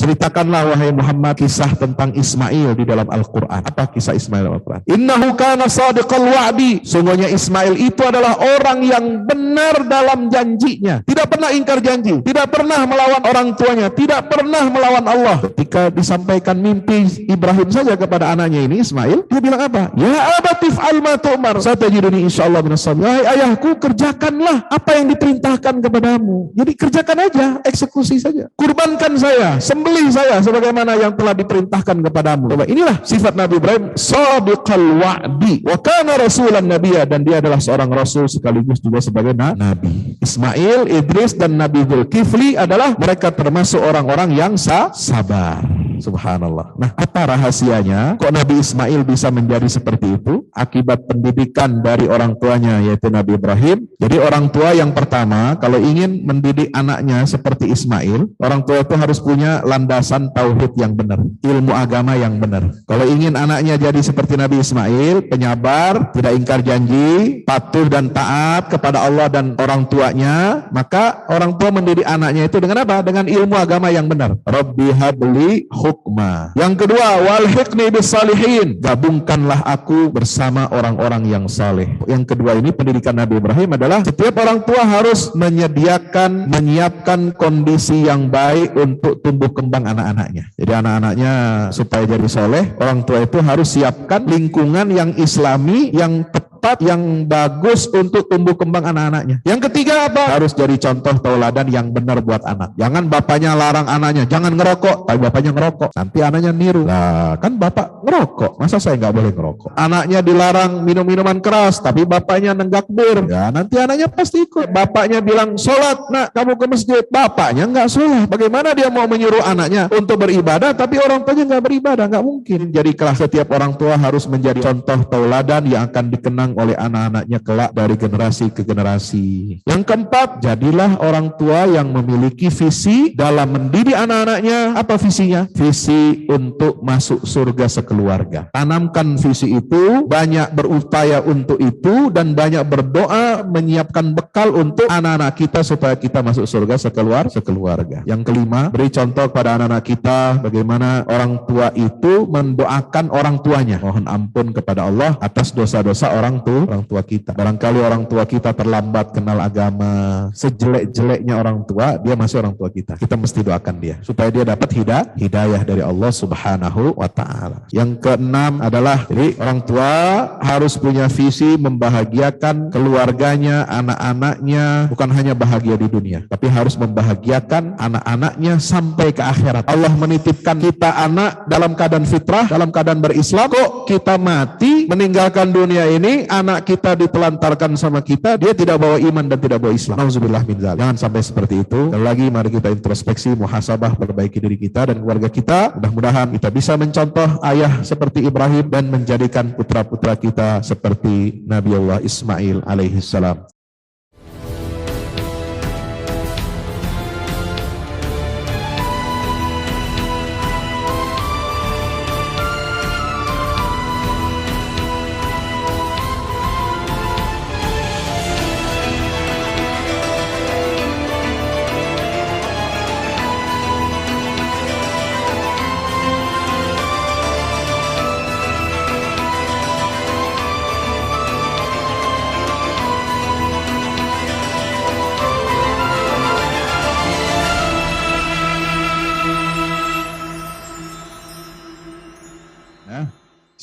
ceritakanlah wahai Muhammad kisah tentang Ismail di dalam Al-Quran. Apa kisah Ismail dalam Al-Quran? Innahu kana sadiqal wa'di. Sungguhnya Ismail itu adalah orang yang benar dalam janjinya, tidak pernah ingkar janji, tidak pernah melawan orang tuanya, tidak pernah melawan Allah. Ketika disampaikan mimpi Ibrahim saja kepada anaknya ini Ismail, dia bilang apa? Ya abatif alma tu'mar satajiduni insyaallah minas sabirin. Wahai ayahku, kerjakanlah apa yang diperintahkan kepadamu. Jadi kerjakan aja, eksekusi saja. Kurbankan saya, sembelih saya sebagaimana yang telah diperintahkan kepadamu. Coba, inilah sifat Nabi Ibrahim, sadiqal wa'di wa kana rasulan nabiyya, dan dia adalah seorang rasul sekaligus juga sebagai nabi. Ismail, Idris dan Nabi Zulkifli adalah mereka termasuk orang-orang yang sabar. Subhanallah. Nah, apa rahasianya? Kok Nabi Ismail bisa menjadi seperti itu? Akibat pendidikan dari orang tuanya, yaitu Nabi Ibrahim. Jadi orang tua yang pertama, kalau ingin mendidik anaknya seperti Ismail, orang tua itu harus punya landasan tauhid yang benar, ilmu agama yang benar. Kalau ingin anaknya jadi seperti Nabi Ismail, penyabar, tidak ingkar janji, patuh dan taat kepada Allah dan orang tuanya, maka orang tua mendidik anaknya itu dengan apa? Dengan ilmu agama yang benar. Rabbi habli hukma. Yang kedua, walhiqni bis salihin. Gabungkanlah aku bersama orang-orang yang saleh. Yang kedua ini pendidikan Nabi Ibrahim adalah setiap orang tua harus menyiapkan kondisi yang baik untuk tumbuh kembang anak-anaknya. Jadi anak-anaknya supaya jadi soleh, orang tua itu harus siapkan lingkungan yang islami, yang tepat, yang bagus untuk tumbuh kembang anak-anaknya. Yang ketiga apa? Harus jadi contoh tauladan yang benar buat anak. Jangan bapaknya larang anaknya, jangan ngerokok, tapi bapaknya ngerokok. Nanti anaknya niru. Lah, kan bapak ngerokok, masa saya nggak boleh ngerokok? Anaknya dilarang minum minuman keras, tapi bapaknya nenggak bir. Ya, nanti anaknya pasti ikut. Bapaknya bilang, sholat, nak, kamu ke masjid. Bapaknya nggak sholat. Bagaimana dia mau menyuruh anaknya untuk beribadah, tapi orang tuanya nggak beribadah? Nggak mungkin. Jadi kelas setiap orang tua harus menjadi contoh tauladan yang akan dikenang oleh anak-anaknya kelak dari generasi ke generasi. Yang keempat, jadilah orang tua yang memiliki visi dalam mendidik anak-anaknya. Apa visinya? Visi untuk masuk surga sekeluarga. Tanamkan visi itu, banyak berupaya untuk itu, dan banyak berdoa menyiapkan bekal untuk anak-anak kita supaya kita masuk surga sekeluarga. Yang kelima, beri contoh kepada anak-anak kita bagaimana orang tua itu mendoakan orang tuanya. Mohon ampun kepada Allah atas dosa-dosa orang tua kita. Barangkali orang tua kita terlambat kenal agama, sejelek-jeleknya orang tua, dia masih orang tua kita. Kita mesti doakan dia supaya dia dapat hidayah dari Allah Subhanahu wa ta'ala. Yang keenam adalah, jadi orang tua harus punya visi membahagiakan keluarganya, anak-anaknya, bukan hanya bahagia di dunia, tapi harus membahagiakan anak-anaknya sampai ke akhirat. Allah menitipkan kita anak dalam keadaan fitrah, dalam keadaan berislam. Kok kita mati meninggalkan dunia ini, anak kita ditelantarkan sama kita, dia tidak bawa iman dan tidak bawa Islam. Nauzubillah min dzalik. Jangan sampai seperti itu. Dan lagi mari kita introspeksi, muhasabah, perbaiki diri kita dan keluarga kita. Mudah-mudahan kita bisa mencontoh ayah seperti Ibrahim dan menjadikan putra-putra kita seperti Nabi Allah Ismail alaihi salam.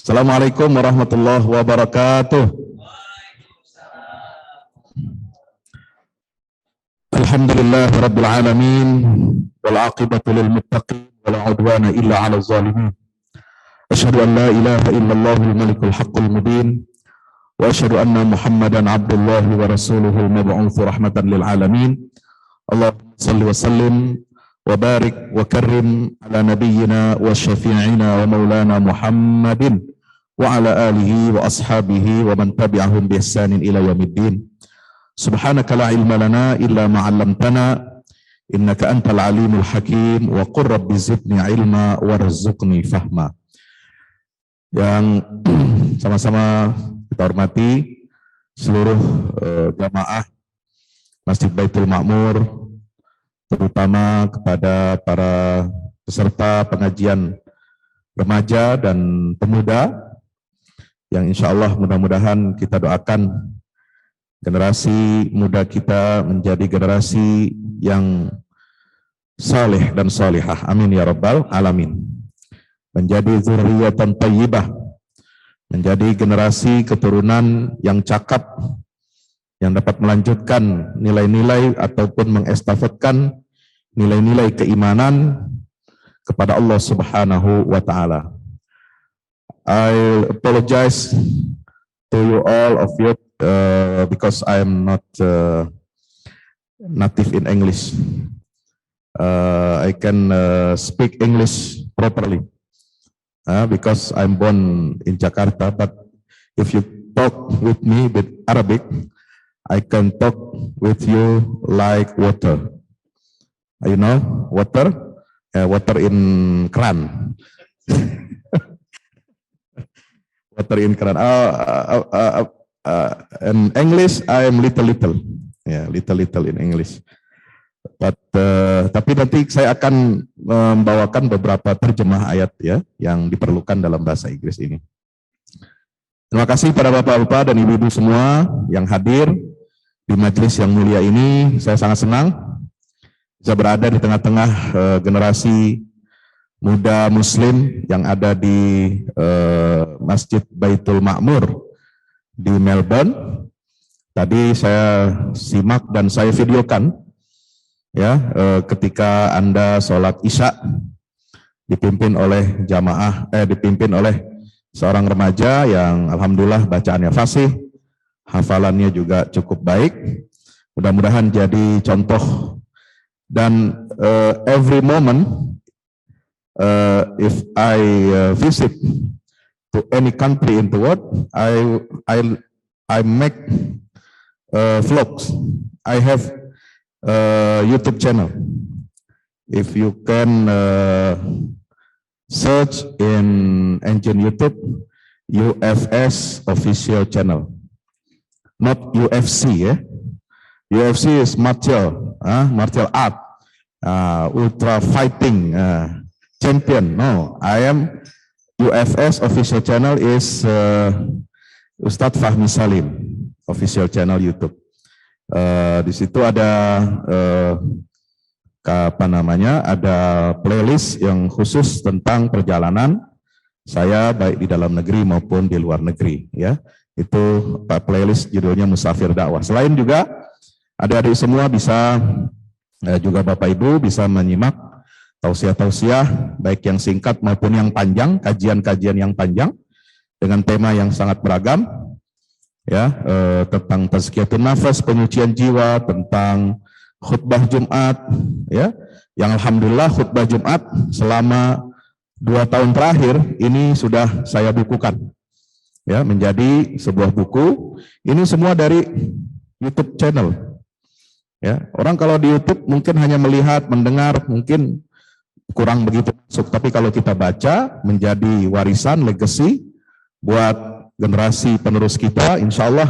Assalamualaikum warahmatullahi wabarakatuh. Alhamdulillah rabbil alamin wal aqibatu lil muttaqin wala udwana illa 'alal zalimin. Asyhadu an la ilaha illallahul malikul haqqul mubin wa asyhadu anna Muhammadan abdullahi wa rasuluhul mab'utsu rahmatan lil alamin. Allahumma shalli wa sallim wa barik wa karrim ala nabiyyina wa syafi'ina wa maulana Muhammadin wa ala alihi wa ashabihi wa man tabi'ahum bi ihsanin ila yaumiddin. Subhanaka la ilma lana illa ma 'allamtana innaka antal alimul hakim wa qur rabbi zidni ilma warzuqni fahma. Yang sama-sama kita hormati seluruh jamaah Masjid Baitul Ma'mur, terutama kepada para peserta pengajian remaja dan pemuda yang insya Allah mudah-mudahan kita doakan generasi muda kita menjadi generasi yang saleh dan salihah. Amin ya rabbal alamin. Menjadi dzurriyyatan thayyibah, menjadi generasi keturunan yang cakap, yang dapat melanjutkan nilai-nilai ataupun mengestafetkan nilai-nilai keimanan kepada Allah Subhanahu wa taala. I apologize to you all of you because I am not native in English. I can speak English properly because I'm born in Jakarta, but if you talk with me with Arabic, I can talk with you like water. You know, water? Water in keran. Water in keran. In English, I am little. Yeah, little in English. But, tapi nanti saya akan membawakan beberapa terjemah ayat ya yang diperlukan dalam bahasa Inggris ini. Terima kasih pada bapak-bapak dan ibu-ibu semua yang hadir di majelis yang mulia ini. Saya sangat senang bisa berada di tengah-tengah generasi muda Muslim yang ada di Masjid Baitul Ma'mur di Melbourne. Tadi saya simak dan saya videokan ya ketika Anda sholat Isya dipimpin oleh dipimpin oleh seorang remaja yang alhamdulillah bacaannya fasih, hafalannya juga cukup baik. Mudah-mudahan jadi contoh. Dan every moment if I visit to any country in the world, I make vlogs. I have YouTube channel. If you can search in engine YouTube, UFS official channel, not UFC. UFC is martial art, ultra fighting champion. No, I am UFS official channel is Ustadz Fahmi Salim official channel YouTube. Di situ ada ada playlist yang khusus tentang perjalanan saya baik di dalam negeri maupun di luar negeri ya. Itu playlist judulnya Musafir Dakwah. Selain juga adik-adik semua bisa juga Bapak Ibu bisa menyimak tausiah-tausiah baik yang singkat maupun yang panjang, kajian-kajian yang panjang dengan tema yang sangat beragam ya, tentang tazkiyatun nafas, penyucian jiwa, tentang khutbah Jumat ya, yang alhamdulillah khutbah Jumat selama 2 tahun terakhir ini sudah saya bukukan ya menjadi sebuah buku. Ini semua dari YouTube channel. Ya, orang kalau di YouTube mungkin hanya melihat, mendengar, mungkin kurang begitu masuk. Tapi kalau kita baca, menjadi warisan, legacy buat generasi penerus kita, insya Allah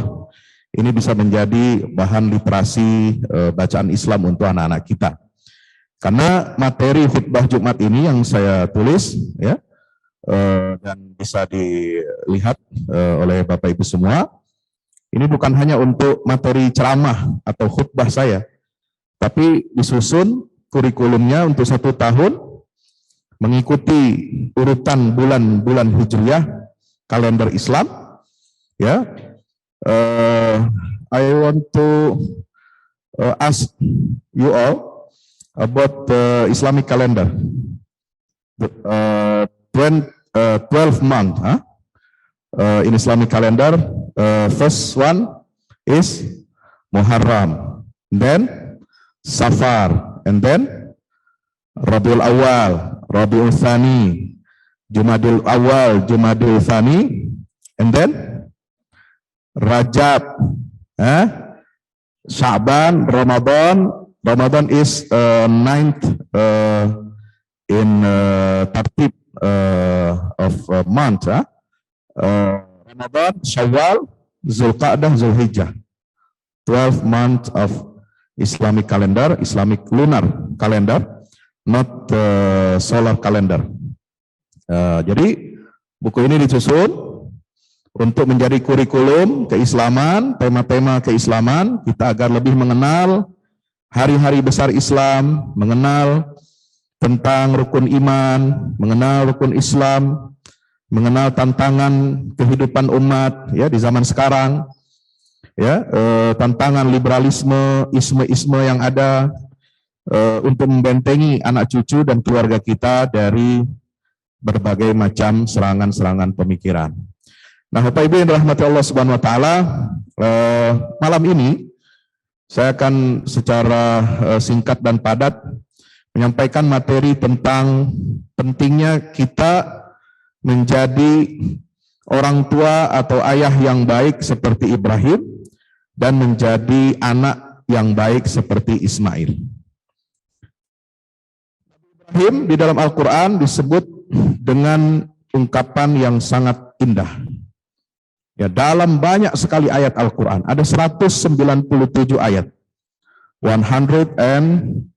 ini bisa menjadi bahan literasi bacaan Islam untuk anak-anak kita. Karena materi khutbah Jumat ini yang saya tulis, ya, dan bisa dilihat oleh Bapak Ibu semua, ini bukan hanya untuk materi ceramah atau khutbah saya, tapi disusun kurikulumnya untuk 1 tahun mengikuti urutan bulan-bulan Hijriah kalender Islam. Ya, I want to ask you all about the Islamic calendar. 12 month in Islamic calendar. First one is Muharram, then Safar, and then Rabiul Awal, Rabiul Thani, Jumadil Awal, Jumadil Thani, and then Rajab, Sya'ban, Ramadan. Ramadan is 9th in tartib of month. Ramadan, Syawal, Zulqa'dah, Zulhijjah. 12 months of Islamic calendar, Islamic lunar calendar. not solar calendar. Jadi buku ini disusun untuk menjadi kurikulum keislaman, tema-tema keislaman kita agar lebih mengenal hari-hari besar Islam, mengenal tentang rukun iman, mengenal rukun Islam, mengenal tantangan kehidupan umat ya di zaman sekarang, ya tantangan liberalisme, isme-isme yang ada untuk membentengi anak cucu dan keluarga kita dari berbagai macam serangan-serangan pemikiran. Nah, Bapak Ibu yang dirahmati Allah Subhanahu wa taala, malam ini saya akan secara singkat dan padat menyampaikan materi tentang pentingnya kita menjadi orang tua atau ayah yang baik seperti Ibrahim dan menjadi anak yang baik seperti Ismail. Ibrahim di dalam Al-Quran disebut dengan ungkapan yang sangat indah. Ya, dalam banyak sekali ayat Al-Quran, ada 197 ayat, 197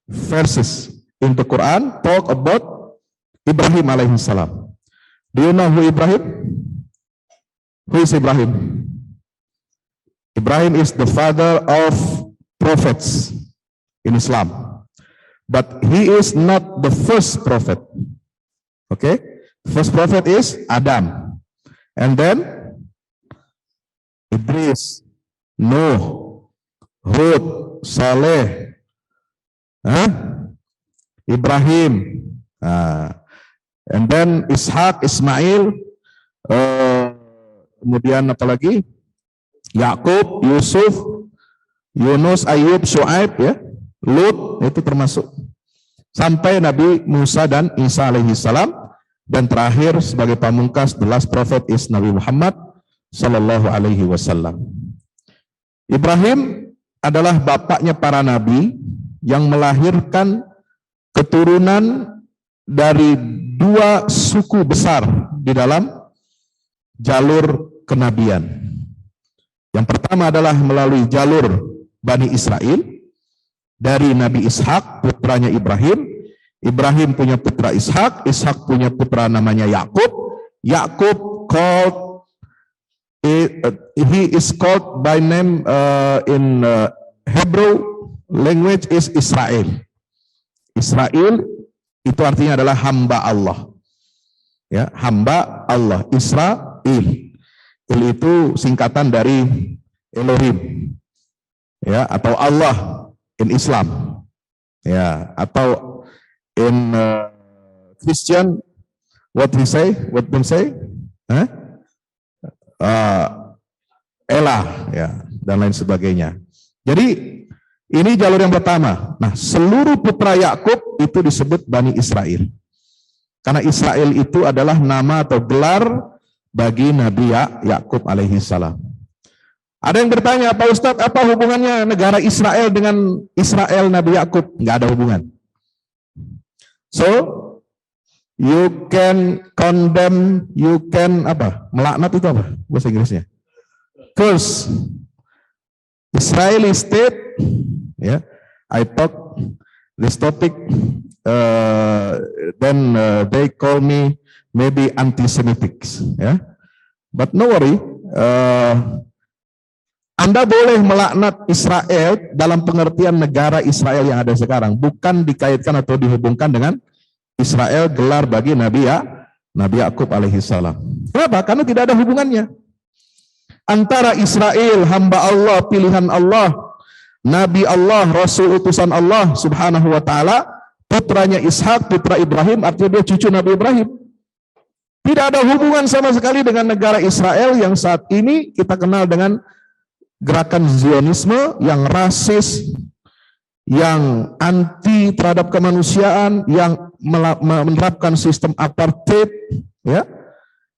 verses in the Quran talk about Ibrahim alaihi salam. Do you know who Ibrahim? Who is Ibrahim? Ibrahim is the father of prophets in Islam, but he is not the first prophet. Okay? First prophet is Adam, and then Idris, Nuh, Hud, Saleh, Ibrahim, and then Ishak, Ismail, kemudian apa lagi? Yakub, Yusuf, Yunus, Ayub, Shu'aib, ya, Lut, itu termasuk sampai Nabi Musa dan Isa alaihi salam. Dan terakhir sebagai pamungkas, the last prophet is Nabi Muhammad sallallahu alaihi wasallam. Ibrahim adalah bapaknya para nabi yang melahirkan keturunan dari dua suku besar di dalam jalur kenabian. Yang pertama adalah melalui jalur Bani Israel dari Nabi Ishak, putranya Ibrahim. Ibrahim punya putra Ishak, Ishak punya putra namanya Yakub. Yakub called, he is called by name in Hebrew language is Israel. Israel itu artinya adalah hamba Allah. Ya, hamba Allah. Israel. Il itu singkatan dari Elohim. Ya, atau Allah in Islam. Ya, atau in Christian, what we say, Elah, ya, dan lain sebagainya. Jadi ini jalur yang pertama. Nah, seluruh putra Yakub itu disebut Bani Israel, karena Israel itu adalah nama atau gelar bagi Nabi Yakub alaihi salam. Ada yang bertanya, Pak Ustadz, apa hubungannya negara Israel dengan Israel Nabi Yakub? Nggak ada hubungan. So, you can condemn, you can apa? Melaknat itu apa bahasa Inggrisnya? Curse. Israeli state, ya. Yeah, I talk this topic, then they call me maybe anti-Semitic, ya. Yeah. But no worry, Anda boleh melaknat Israel dalam pengertian negara Israel yang ada sekarang, bukan dikaitkan atau dihubungkan dengan Israel gelar bagi Nabi Yakub alaihi salam. Kenapa? Karena tidak ada hubungannya antara Israel, hamba Allah, pilihan Allah, Nabi Allah, Rasul utusan Allah subhanahu wa ta'ala, putranya Ishak, putra Ibrahim, artinya dia cucu Nabi Ibrahim. Tidak ada hubungan sama sekali dengan negara Israel yang saat ini kita kenal dengan gerakan Zionisme yang rasis, yang anti terhadap kemanusiaan, yang menerapkan sistem apartheid, ya,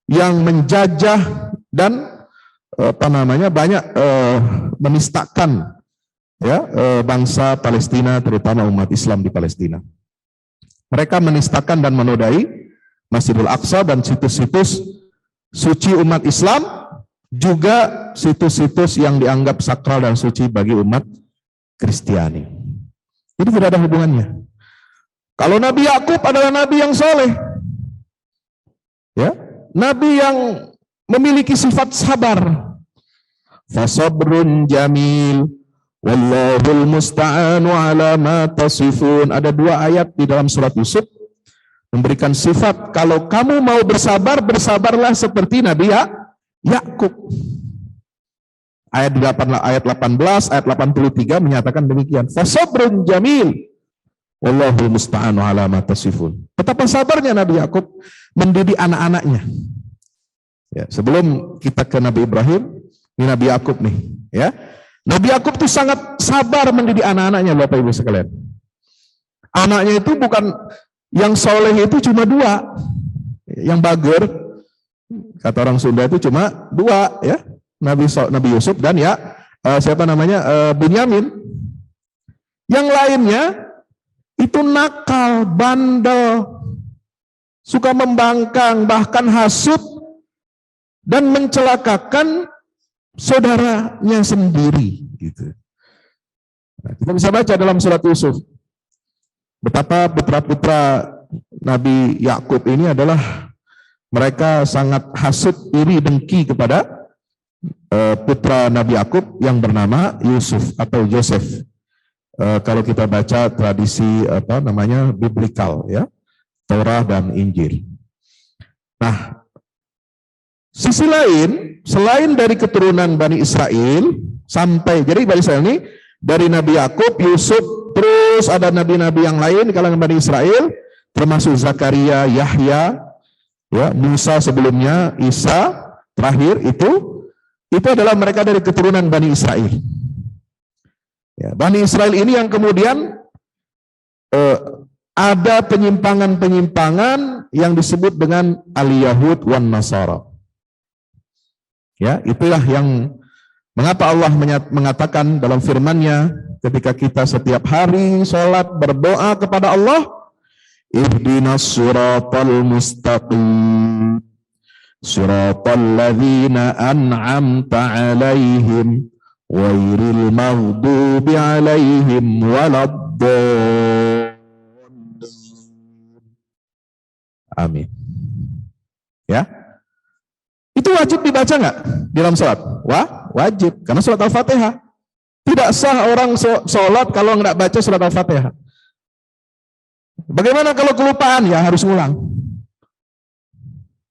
yang menjajah dan banyak menistakan, ya, bangsa Palestina, terutama umat Islam di Palestina. Mereka menistakan dan menodai Masjidil Aqsa dan situs-situs suci umat Islam, juga situs-situs yang dianggap sakral dan suci bagi umat Kristiani. Itu tidak ada hubungannya. Kalau Nabi Yakub adalah nabi yang soleh, ya, nabi yang memiliki sifat sabar. Fasabrun jamil, wallahul musta'anu ala ma tasifun. Ada 2 ayat di dalam surat Yusuf memberikan sifat kalau kamu mau bersabar, bersabarlah seperti Nabi Yakub. Ayat 18, ayat 83 menyatakan demikian. Fasabrun jamil, wallahul musta'anu ala ma tasifun. Betapa sabarnya Nabi Yakub mendidik anak-anaknya. Ya, sebelum kita ke Nabi Ibrahim, ini Nabi Yakub nih, ya. Nabi Yakub itu sangat sabar mendidik anak-anaknya, Bapak Ibu sekalian. Anaknya itu bukan yang soleh itu cuma 2, yang bager, kata orang Sunda itu cuma 2, ya. Nabi Yusuf dan Bunyamin. Yang lainnya itu nakal, bandel, suka membangkang, bahkan hasut dan mencelakakan saudaranya sendiri. Gitu. Nah, kita bisa baca dalam surat Yusuf betapa putra-putra Nabi Yakub ini adalah mereka sangat hasut, iri, dengki kepada putra Nabi Yakub yang bernama Yusuf atau Joseph. Kalau kita baca tradisi biblikal, ya, Torah dan Injil. Nah, sisi lain, selain dari keturunan Bani Israel jadi Bani Israel ini dari Nabi Yakub, Yusuf, terus ada nabi-nabi yang lain di kalangan Bani Israel, termasuk Zakaria, Yahya, ya, Musa sebelumnya, Isa terakhir itu adalah mereka dari keturunan Bani Israel. Ya, Bani Israel ini yang kemudian ada penyimpangan-penyimpangan yang disebut dengan al-Yahud wan Nasara. Ya, itulah yang mengapa Allah mengatakan dalam firman-Nya ketika kita setiap hari sholat berdoa kepada Allah, ihdinas siratal mustaqim, siratal ladzina an'amta 'alaihim ghairil maghdubi 'alaihim waladdallin. Amin. Ya. Itu wajib dibaca nggak di dalam sholat? Wajib, karena surat Al-Fatihah. Tidak sah orang sholat kalau nggak baca surat Al-Fatihah. Bagaimana kalau kelupaan? Ya harus ngulang.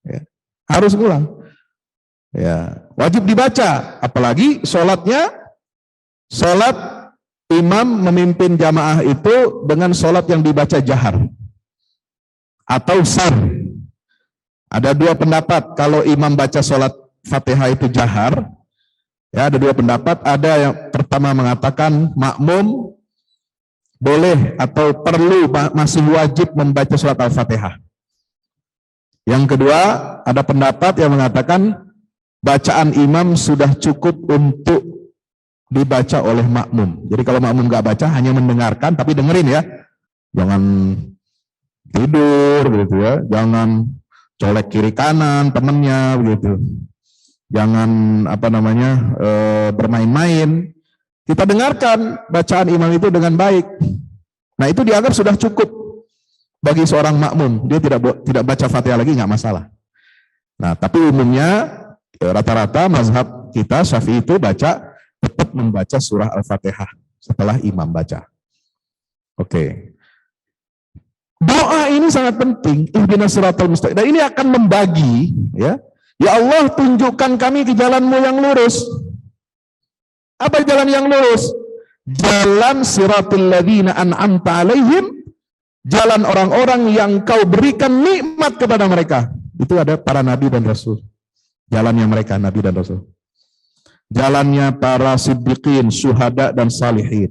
Ya, harus ngulang. Ya, wajib dibaca. Apalagi sholat imam memimpin jamaah itu dengan sholat yang dibaca jahar atau sar. Ada 2 pendapat kalau imam baca sholat Fatihah itu jahar. Ya, ada 2 pendapat. Ada yang pertama mengatakan makmum boleh atau perlu, masih wajib membaca surat Al-Fatihah. Yang kedua, ada pendapat yang mengatakan bacaan imam sudah cukup untuk dibaca oleh makmum. Jadi kalau makmum nggak baca, hanya mendengarkan, tapi dengerin ya. Jangan tidur gitu ya, jangan colek kiri kanan temennya begitu. Jangan bermain-main. Kita dengarkan bacaan imam itu dengan baik. Nah, itu dianggap sudah cukup bagi seorang makmum. Dia tidak baca Fatihah lagi, nggak masalah. Nah, tapi umumnya rata-rata mazhab kita Syafi'i itu tetap membaca surah Al-Fatihah setelah imam baca. Oke. Doa ini sangat penting. Ihdinas siratal mustaqim. Dan ini akan membagi, ya. Ya Allah, tunjukkan kami ke jalan-Mu yang lurus. Apa jalan yang lurus? Jalan siratul ladzina an'amta 'alaihim, jalan orang-orang yang Kau berikan nikmat kepada mereka. Itu ada para nabi dan rasul. Jalannya mereka nabi dan rasul. Jalannya para siddiqin, syuhada dan salihin.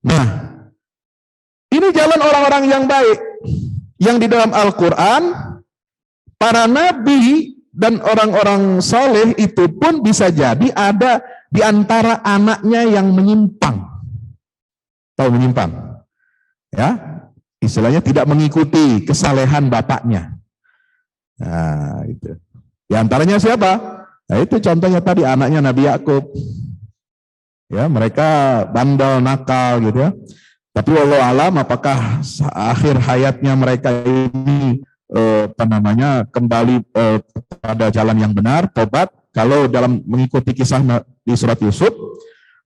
Nah, ini jalan orang-orang yang baik. Yang di dalam Al-Quran, para nabi dan orang-orang saleh itu pun bisa jadi ada di antara anaknya yang menyimpang. Tahu menyimpang? Ya, istilahnya tidak mengikuti kesalehan bapaknya. Nah, itu. Di antaranya siapa? Nah, itu contohnya tadi anaknya Nabi Yakub. Ya, mereka bandel, nakal gitu ya. Tapi wallahu alam apakah akhir hayatnya mereka ini kembali pada jalan yang benar, tobat. Kalau dalam mengikuti kisah di surat Yusuf,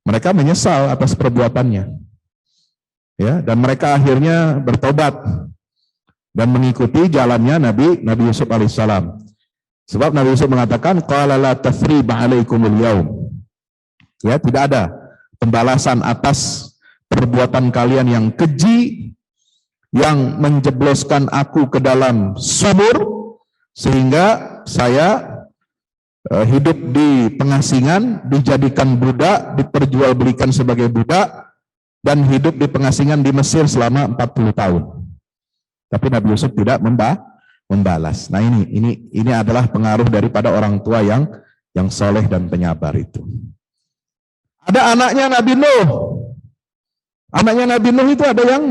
mereka menyesal atas perbuatannya, ya, dan mereka akhirnya bertobat dan mengikuti jalannya Nabi Yusuf alaihissalam. Sebab Nabi Yusuf mengatakan, qala la tathriba alaikumul yaum. Ya, tidak ada pembalasan atas perbuatan kalian yang keji, yang menjebloskan aku ke dalam sumur sehingga saya hidup di pengasingan, dijadikan budak, diperjualbelikan sebagai budak, dan hidup di pengasingan di Mesir selama 40 tahun. Tapi Nabi Yusuf tidak membalas. Nah, ini adalah pengaruh daripada orang tua yang soleh dan penyabar itu. Ada anaknya Nabi Nuh. Anaknya Nabi Nuh itu ada yang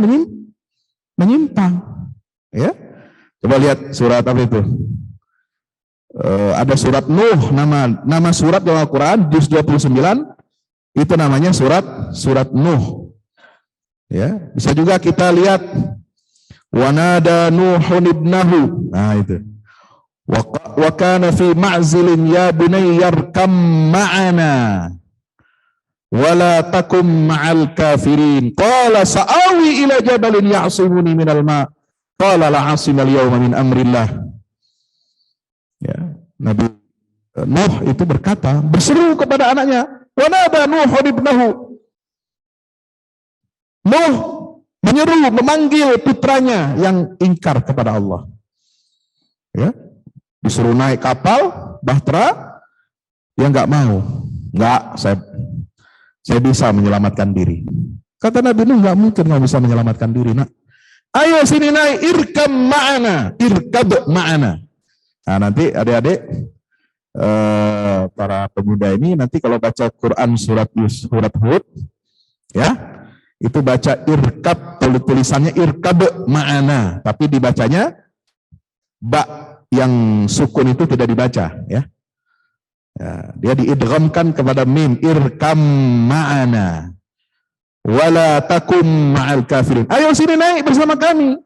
menyimpang. Ya, coba lihat surat apa itu? Ada surat Nuh, nama surat dalam Al-Quran juz 29 itu namanya surat Nuh. Ya, bisa juga kita lihat wanada Nuhun ibnahu. Nah, itu. Wa kana fi ma'zilin ya bunayya yarkam ma'ana wala takum ma'al kafirin. Qala sa'awi ila jabalin ya'simuni minal ma'. Qala la 'asima al-yawma min amrillah. Ya, Nabi Nuh itu berkata, berseru kepada anaknya, wanada Nuhun ibnahu. Nuh menyeru, memanggil putranya yang ingkar kepada Allah. Ya, disuruh naik kapal, bahtera, dia nggak mau. Nggak, saya bisa menyelamatkan diri. Kata Nabi Nuh, nggak mungkin kamu bisa menyelamatkan diri, nak. Ayo sini naik, irkab ma'ana. Nah, nanti adik-adik para pemuda ini nanti kalau baca Quran surat Hud, ya, itu baca irkab, tulisannya irkab ma'ana, tapi dibacanya ba yang sukun itu tidak dibaca, ya. Ya, dia diidghamkan kepada mim, irkam ma'ana wala takum ma'al kafirin. Ayo sini naik bersama kami,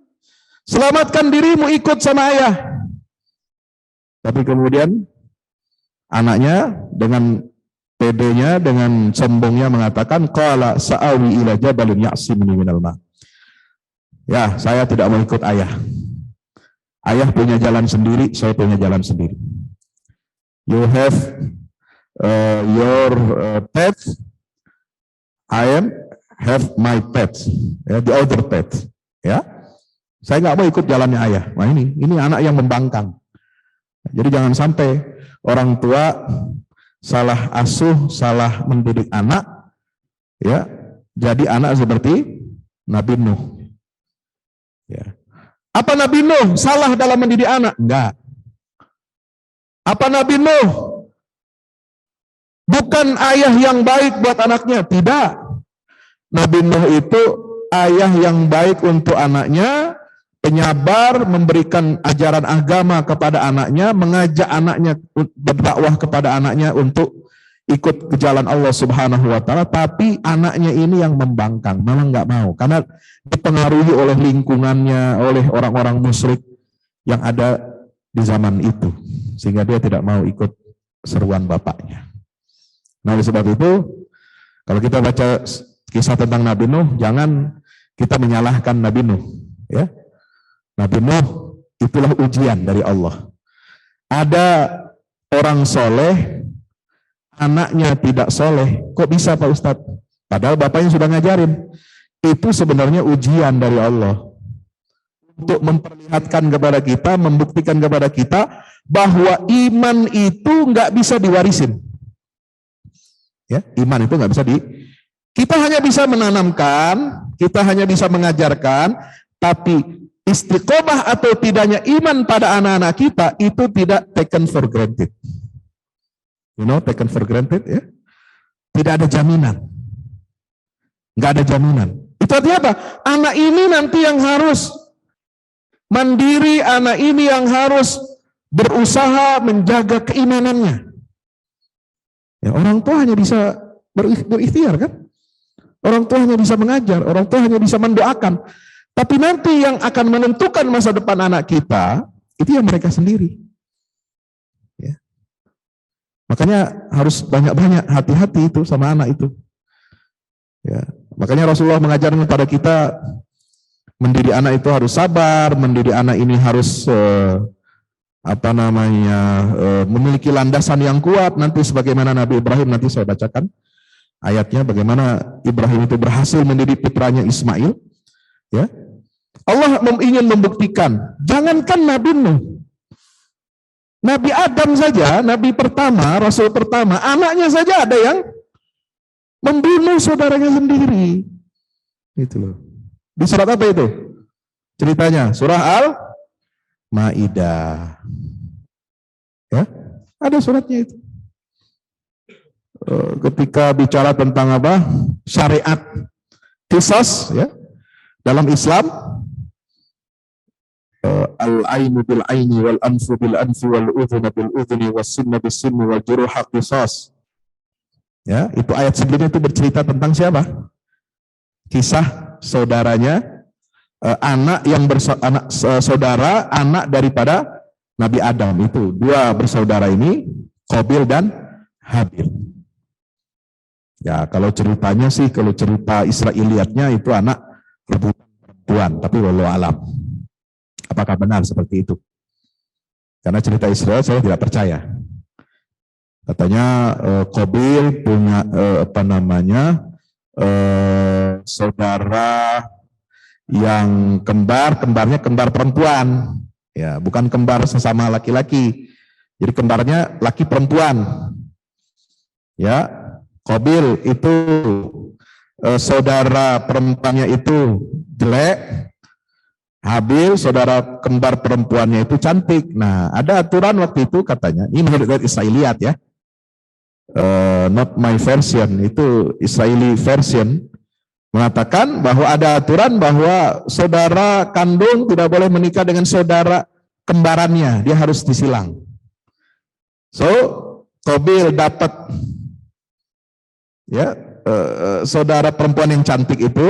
selamatkan dirimu, ikut sama ayah. Tapi kemudian anaknya dengan pedenya, dengan sombongnya mengatakan, qala sa'awi ila jabalin ya'simuni minal ma'. Ya, saya tidak mau ikut ayah. Ayah punya jalan sendiri, saya punya jalan sendiri. You have your path, I have my path, ya, the other path. Ya, saya nggak mau ikut jalannya ayah. Nah, ini anak yang membangkang. Jadi jangan sampai orang tua salah asuh, salah mendidik anak, ya, jadi anak seperti Nabi Nuh. Ya. Apa Nabi Nuh salah dalam mendidik anak? Enggak. Apa Nabi Nuh bukan ayah yang baik buat anaknya? Tidak. Nabi Nuh itu ayah yang baik untuk anaknya, penyabar, memberikan ajaran agama kepada anaknya, mengajak anaknya, berdakwah kepada anaknya untuk ikut ke jalan Allah Subhanahu wa Ta'ala. Tapi anaknya ini yang membangkang, malah nggak mau, karena dipengaruhi oleh lingkungannya, oleh orang-orang musyrik yang ada di zaman itu, sehingga dia tidak mau ikut seruan bapaknya. Nah, oleh sebab itu, kalau kita baca kisah tentang Nabi Nuh, jangan kita menyalahkan Nabi Nuh, ya. Nabi Nuh itulah ujian dari Allah. Ada orang soleh, anaknya tidak soleh. Kok bisa Pak Ustadz? Padahal bapaknya sudah ngajarin. Itu sebenarnya ujian dari Allah. Untuk memperlihatkan kepada kita, membuktikan kepada kita, bahwa iman itu nggak bisa diwarisin. Ya, iman itu nggak bisa kita hanya bisa menanamkan, kita hanya bisa mengajarkan, tapi istiqomah atau tidaknya iman pada anak-anak kita itu tidak taken for granted. You know, taken for granted, ya. Tidak ada jaminan. Nggak ada jaminan. Itu artinya apa? Anak ini nanti yang harus mandiri, anak ini yang harus berusaha menjaga keimanannya. Ya, orang tua hanya bisa berikhtiar, kan? Orang tua hanya bisa mengajar, orang tua hanya bisa mendoakan. Tapi nanti yang akan menentukan masa depan anak kita, itu yang mereka sendiri. Ya. Makanya harus banyak-banyak hati-hati itu sama anak itu. Ya. Makanya Rasulullah mengajarkan kepada kita, mendidik anak itu harus sabar, mendidik anak ini harus memiliki landasan yang kuat. Nanti sebagaimana Nabi Ibrahim, nanti saya bacakan ayatnya bagaimana Ibrahim itu berhasil mendidik putranya Ismail. Ya, Allah ingin membuktikan, jangankan Nabi Nuh, Nabi Adam saja, Nabi pertama, Rasul pertama, anaknya saja ada yang membunuh saudaranya sendiri. Itu loh. Di surat apa itu? Ceritanya surah Al-Maidah. Ya, ada suratnya itu. Ketika bicara tentang apa? Syariat qisas, ya. Dalam Islam, al-ainu bil aini wal anfu bil anfi wal udhuna bil udhuni was sinna bis sinni wal juruha qisas. Ya, itu ayat sebelumnya itu bercerita tentang siapa? Kisah saudaranya, anak saudara anak daripada Nabi Adam. Itu dua bersaudara ini, Qabil dan Habil. Ya, kalau ceritanya sih, kalau cerita Israiliyatnya itu anak rebutan perempuan, tapi wallahu alam. Apakah benar seperti itu? Karena cerita Israel saya tidak percaya. Katanya Qabil punya saudara yang kembarnya kembar perempuan, ya, bukan kembar sesama laki-laki. Jadi kembarnya laki perempuan. Ya, Qabil itu saudara perempuannya itu jelek, Habil saudara kembar perempuannya itu cantik. Nah, ada aturan waktu itu katanya, ini menurut Israiliyat ya, not my version, itu Israeli version, mengatakan bahwa ada aturan bahwa saudara kandung tidak boleh menikah dengan saudara kembarannya, dia harus disilang. So, Qabil dapat ya saudara perempuan yang cantik itu.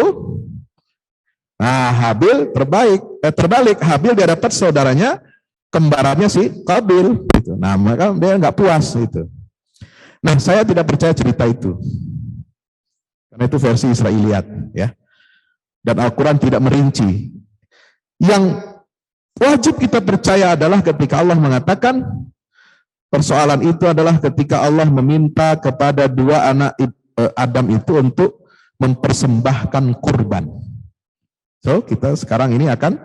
Nah, Habil terbalik, Habil dia dapat saudaranya kembarannya si Qabil gitu. Nah, maka dia nggak puas gitu. Nah, saya tidak percaya cerita itu. Karena itu versi Israiliyat, ya. Dan Al-Quran tidak merinci. Yang wajib kita percaya adalah ketika Allah mengatakan, persoalan itu adalah ketika Allah meminta kepada dua anak Adam itu untuk mempersembahkan kurban. So, kita sekarang ini akan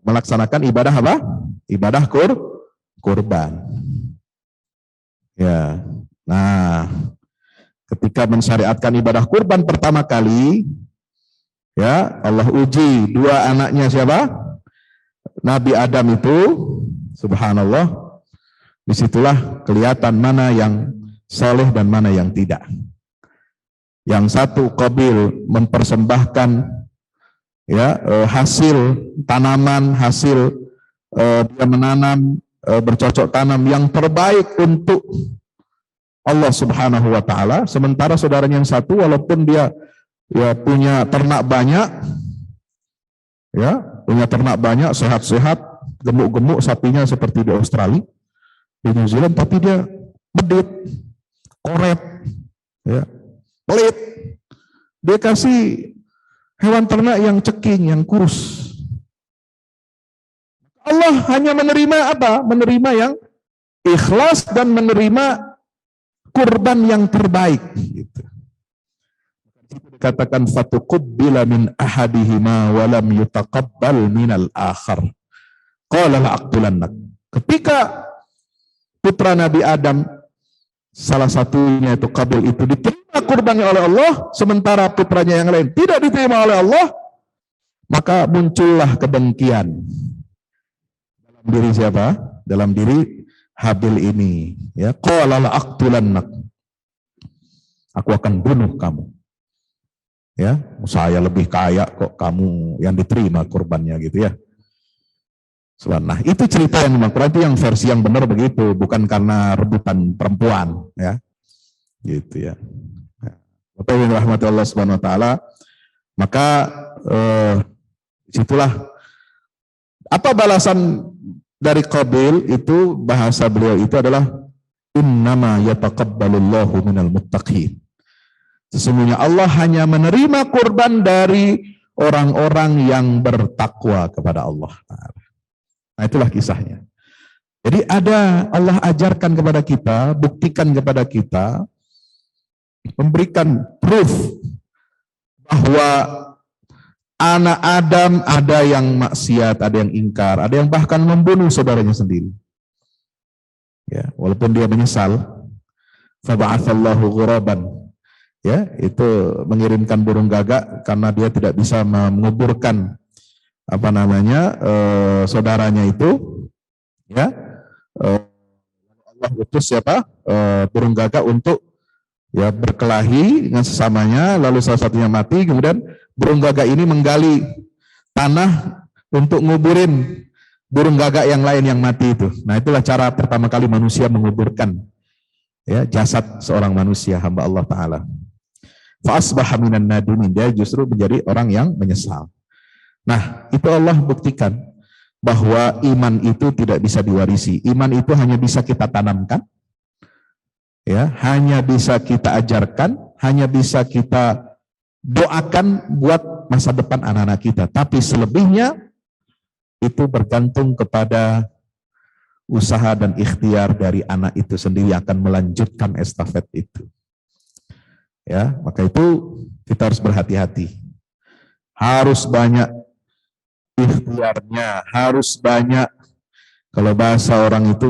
melaksanakan ibadah apa? Ibadah kurban. Ya. Nah, ketika mensyariatkan ibadah kurban pertama kali, ya, Allah uji dua anaknya siapa? Nabi Adam itu, subhanallah, disitulah kelihatan mana yang soleh dan mana yang tidak. Yang satu Qabil mempersembahkan ya hasil tanaman, hasil dia menanam, bercocok tanam yang terbaik untuk Allah Subhanahu wa taala, sementara saudaranya yang satu walaupun dia ya punya ternak banyak, ya, sehat-sehat, gemuk-gemuk sapinya seperti di Australia, di New Zealand, tapi dia medit, koret, ya, pelit. Dia kasih hewan ternak yang ceking, yang kurus. Allah hanya menerima apa? Menerima yang ikhlas dan menerima kurban yang terbaik. Gitu. Dikatakan fatuqabbala min ahadihima wa lam yutaqabbal minal akhar. Qala la'aqtulannak. Ketika putra Nabi Adam salah satunya itu Qabil itu diterima kurbannya oleh Allah, sementara putranya yang lain tidak diterima oleh Allah, maka muncullah kedengkian dalam diri siapa? Dalam diri Habil ini, ya, qala la'aqtulannak. Aku akan bunuh kamu. Ya, saya lebih kaya kok, kamu yang diterima kurbannya gitu ya. Nah, itu cerita yang memang Quran itu yang versi yang benar begitu, bukan karena rebutan perempuan, ya. Gitu ya. Atau yang rahmati Allah Subhanahu wa taala, maka situlah apa balasan dari Qabil itu, bahasa beliau itu adalah innama yataqabbalullahu minal muttaqin. Sesungguhnya Allah hanya menerima kurban dari orang-orang yang bertakwa kepada Allah. Nah, itulah kisahnya. Jadi Allah ajarkan kepada kita, buktikan kepada kita, memberikan proof bahwa anak Adam ada yang maksiat, ada yang ingkar, ada yang bahkan membunuh saudaranya sendiri. Ya, walaupun dia menyesal, faba'atsallahu ghuraban. Ya, itu mengirimkan burung gagak karena dia tidak bisa menguburkan saudaranya itu. Ya, Allah utus burung gagak untuk berkelahi dengan sesamanya, lalu salah satunya mati, kemudian burung gagak ini menggali tanah untuk nguburin burung gagak yang lain yang mati itu. Nah, itulah cara pertama kali manusia menguburkan jasad seorang manusia, hamba Allah Ta'ala. Fa'asbaha minan nadimin, dia justru menjadi orang yang menyesal. Nah, itu Allah buktikan bahwa iman itu tidak bisa diwarisi. Iman itu hanya bisa kita tanamkan, hanya bisa kita ajarkan, hanya bisa kita doakan buat masa depan anak-anak kita. Tapi selebihnya itu bergantung kepada usaha dan ikhtiar dari anak itu sendiri yang akan melanjutkan estafet itu. Ya, maka itu kita harus berhati-hati. Harus banyak ikhtiarnya, harus banyak, kalau bahasa orang itu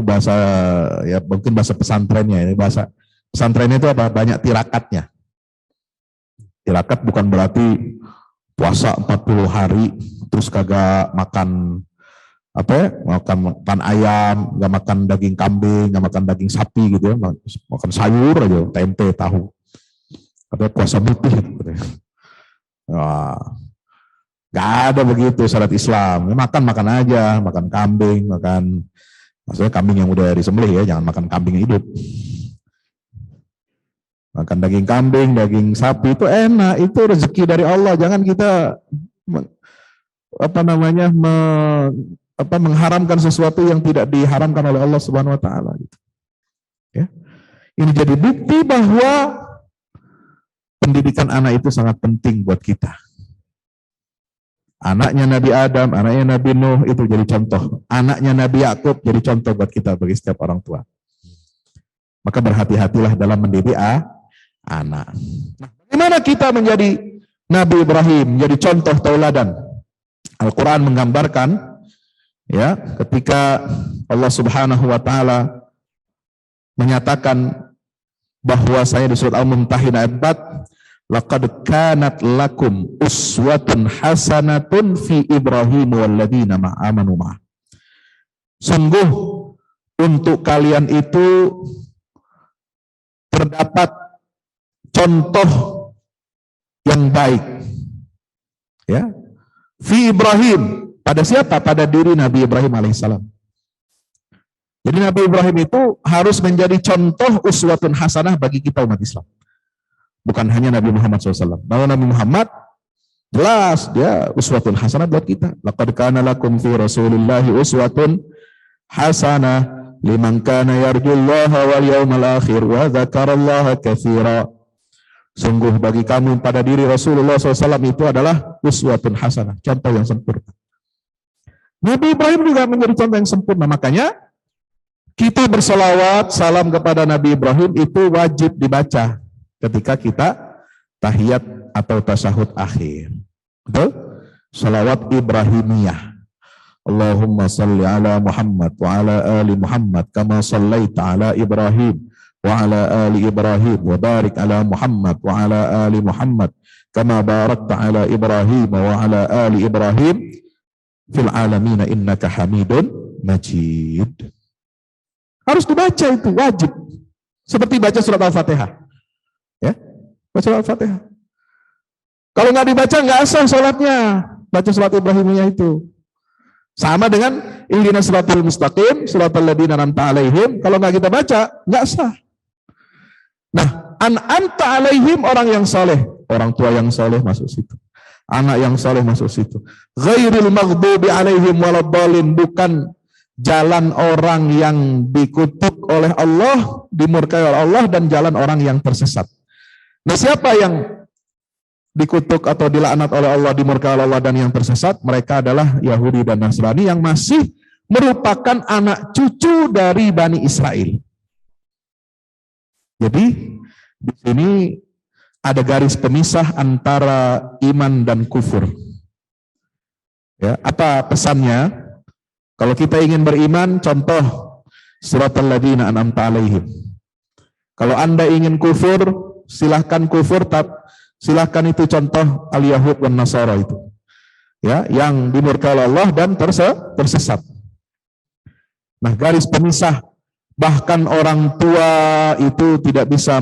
mungkin bahasa pesantrennya, ini bahasa pesantrennya itu apa? Banyak tirakatnya. Tirakat bukan berarti puasa 40 hari terus kagak makan makan ayam, nggak makan daging kambing, nggak makan daging sapi gitu ya, makan sayur aja, tempe, tahu. Atau puasa putih gitu. Nggak ada begitu syariat Islam. Makan aja, makan kambing, maksudnya kambing yang udah disembelih ya, jangan makan kambing hidup. Makan daging kambing, daging sapi itu enak, itu rezeki dari Allah. Jangan kita mengharamkan sesuatu yang tidak diharamkan oleh Allah Subhanahu wa taala gitu. Ya. Ini jadi bukti bahwa pendidikan anak itu sangat penting buat kita. Anaknya Nabi Adam, anaknya Nabi Nuh itu jadi contoh. Anaknya Nabi Yakub jadi contoh buat kita, bagi setiap orang tua. Maka berhati-hatilah dalam mendidik anak. Nah, bagaimana kita menjadi Nabi Ibrahim, menjadi contoh tauladan? Al-Quran menggambarkan ketika Allah Subhanahu wa taala menyatakan bahwa saya di surat Al-Mumtahinah ayat 4, laqad kanat lakum uswatun hasanatun fi Ibrahim walladzina amanu ma'ah. Sungguh untuk kalian itu terdapat contoh yang baik. Ya. Fi Ibrahim, pada siapa? Pada diri Nabi Ibrahim alaihissalam. Jadi Nabi Ibrahim itu harus menjadi contoh uswatun hasanah bagi kita umat Islam. Bukan hanya Nabi Muhammad SAW. Bahwa Nabi Muhammad jelas dia uswatun hasanah buat kita. Laqad kana lakum fi Rasulillahi uswatun hasanah liman kana yarjullaha wal yawmal akhir wa dzakarallaha katsira. Sungguh bagi kamu pada diri Rasulullah SAW itu adalah uswatun hasanah, contoh yang sempurna. Nabi Ibrahim juga menjadi contoh yang sempurna. Makanya kita bersolawat salam kepada Nabi Ibrahim itu wajib dibaca ketika kita tahiyat atau tasyahud akhir. Betul? Salawat Ibrahimiyah. Allahumma salli ala Muhammad wa ala ali Muhammad kama sallaita ala Ibrahim wa ala ali Ibrahim wa barik ala Muhammad wa ala ali Muhammad kama barakta ala Ibrahim wa ala ali Ibrahim fil alamin innaka Hamidun Majid. Harus dibaca, itu wajib. Seperti baca surat Al-Fatihah. Ya, baca surat Al-Fatihah. Kalau nggak dibaca nggak sah sholatnya. Baca surat Ibrahimiyah itu. Sama dengan ihdinas siratal mustaqim, siratal ladzina an'amta alaihim. Kalau nggak kita baca nggak sah. Nah, an'amta alaihim, orang yang soleh, orang tua yang soleh masuk situ, anak yang soleh masuk situ. Ghairil maghdubi alaihim waladhdallin, bukan jalan orang yang dikutuk oleh Allah, dimurkai oleh Allah, dan jalan orang yang tersesat. Nah, siapa yang dikutuk atau dilaknat oleh Allah, dimurkai oleh Allah, dan yang tersesat? Mereka adalah Yahudi dan Nasrani yang masih merupakan anak cucu dari Bani Israel. Jadi di sini ada garis pemisah antara iman dan kufur. Ya, apa pesannya? Kalau kita ingin beriman, contoh suratul ladzina an'amta alaihim. Kalau Anda ingin kufur, silahkan kufur, silahkan itu contoh al-Yahud dan Nasara itu. Ya, yang dimurkai oleh Allah dan tersesat. Nah, garis pemisah, bahkan orang tua itu tidak bisa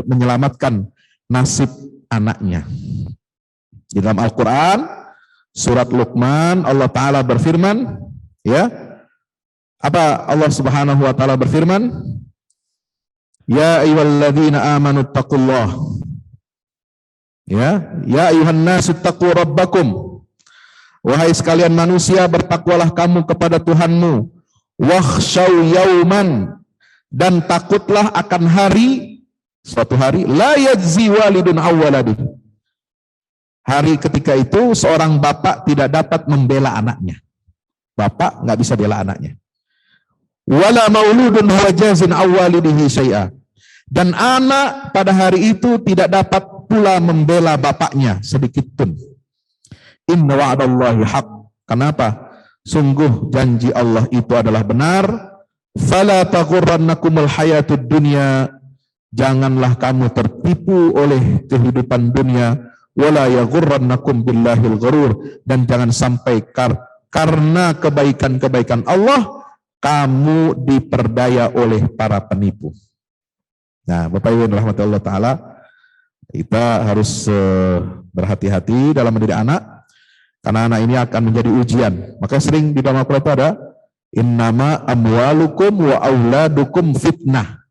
menyelamatkan nasib anaknya. Di dalam Al-Quran, surat Luqman, Allah Ta'ala berfirman, ya, apa Allah Subhanahu wa Ta'ala berfirman? Ya ayyuhalladzina amanu taqullah. Ya ayyuhan nasu taqu rabbakum. Wahai sekalian manusia, bertakwalah kamu kepada Tuhanmu. Wakhshaw yauman, dan takutlah akan hari, suatu hari, la yajzi walidun awwaladih. Hari ketika itu seorang bapak tidak dapat membela anaknya. Bapak nggak bisa bela anaknya. Wala mauludun huwa jazin awwalidihi syai'a. Dan anak pada hari itu tidak dapat pula membela bapaknya sedikit pun. Inna wa'dallahi haq. Kenapa? Sungguh janji Allah itu adalah benar. Fala taghurrannakumul hayatud dunya. Janganlah kamu tertipu oleh kehidupan dunia. Wala yaghurrannakum billahil gharur. Dan jangan sampai karena kebaikan-kebaikan Allah kamu diperdaya oleh para penipu. Nah, Bapak Ibu rahmatullah taala, kita harus berhati-hati dalam mendidik anak, karena anak ini akan menjadi ujian. Maka sering di dalam Al-Quran itu ada innama amwalukum wa auladukum fitnah.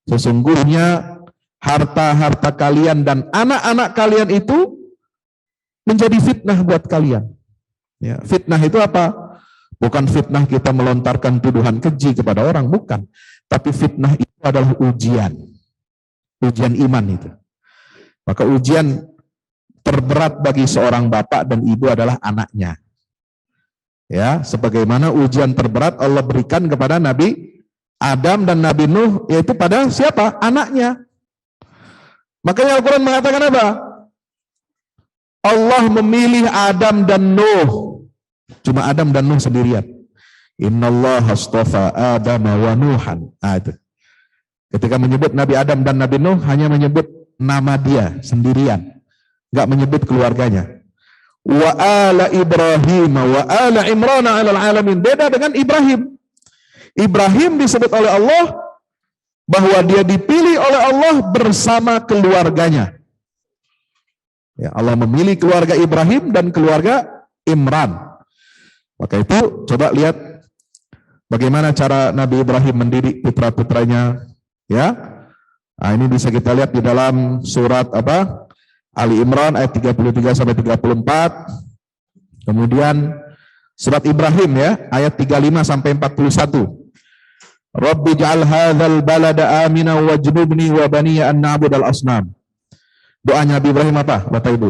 Sesungguhnya harta-harta kalian dan anak-anak kalian itu menjadi fitnah buat kalian. Ya, fitnah itu apa? Bukan fitnah kita melontarkan tuduhan keji kepada orang, bukan. Tapi fitnah itu adalah ujian. Ujian iman itu. Maka ujian terberat bagi seorang bapak dan ibu adalah anaknya. Ya, sebagaimana ujian terberat Allah berikan kepada Nabi Adam dan Nabi Nuh, yaitu pada siapa? Anaknya. Makanya Al-Quran mengatakan apa? Allah memilih Adam dan Nuh. Cuma Adam dan Nuh sendirian. Innallaha astafa Adam wa Nuhan. Itu. Ketika menyebut Nabi Adam dan Nabi Nuh, hanya menyebut nama dia sendirian, enggak menyebut keluarganya. Wa ala Ibrahim wa ala Imran 'alal alamin. Beda dengan Ibrahim. Ibrahim disebut oleh Allah bahwa dia dipilih oleh Allah bersama keluarganya. Ya, Allah memilih keluarga Ibrahim dan keluarga Imran. Maka itu coba lihat bagaimana cara Nabi Ibrahim mendidik putra-putranya, ya. Nah, ini bisa kita lihat di dalam surat apa? Ali Imran ayat 33 sampai 34. Kemudian surat Ibrahim ya, ayat 35 sampai 41. Rabbi ja'al hadzal balada amina wajnubni wa baniya an na'budal asnam. Doanya Nabi Ibrahim apa, Bapak Ibu?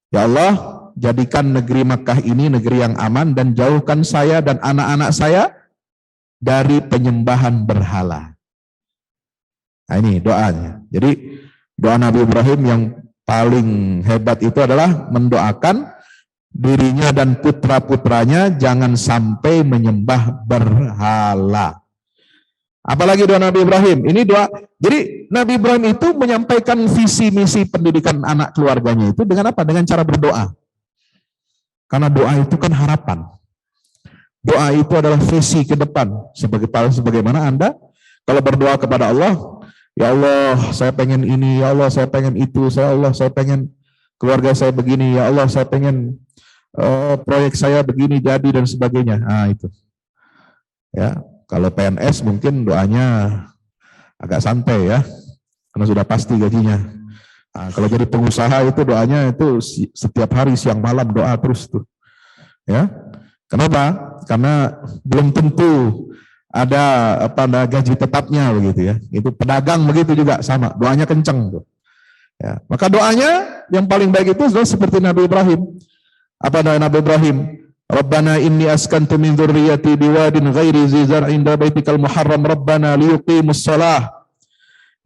Ya Allah, jadikan negeri Makkah ini negeri yang aman dan jauhkan saya dan anak-anak saya dari penyembahan berhala. Nah, ini doanya. Jadi doa Nabi Ibrahim yang paling hebat itu adalah mendoakan dirinya dan putra-putranya jangan sampai menyembah berhala. Apalagi doa Nabi Ibrahim. Ini doa. Jadi Nabi Ibrahim itu menyampaikan visi misi pendidikan anak keluarganya itu dengan apa? Dengan cara berdoa. Karena doa itu kan harapan. Doa itu adalah visi ke depan. Sebagaimana Anda kalau berdoa kepada Allah, ya Allah saya pengen ini, ya Allah saya pengen itu, ya Allah saya pengen keluarga saya begini, ya Allah saya pengen proyek saya begini jadi dan sebagainya. Nah itu. Ya, kalau PNS mungkin doanya agak santai ya. karena sudah pasti gajinya. Nah, kalau jadi pengusaha itu doanya itu setiap hari siang malam doa terus tuh. Ya. Kenapa? Karena belum tentu ada gaji tetapnya begitu ya. Itu pedagang begitu juga sama, doanya kenceng tuh. Ya, maka doanya yang paling baik itu adalah seperti Nabi Ibrahim. Apa doa Nabi Ibrahim? Rabbana inni askantu min dzurriyyati biwadin ghairi zi zar'in inda baitikal muharram rabbana liyuqimus shalah.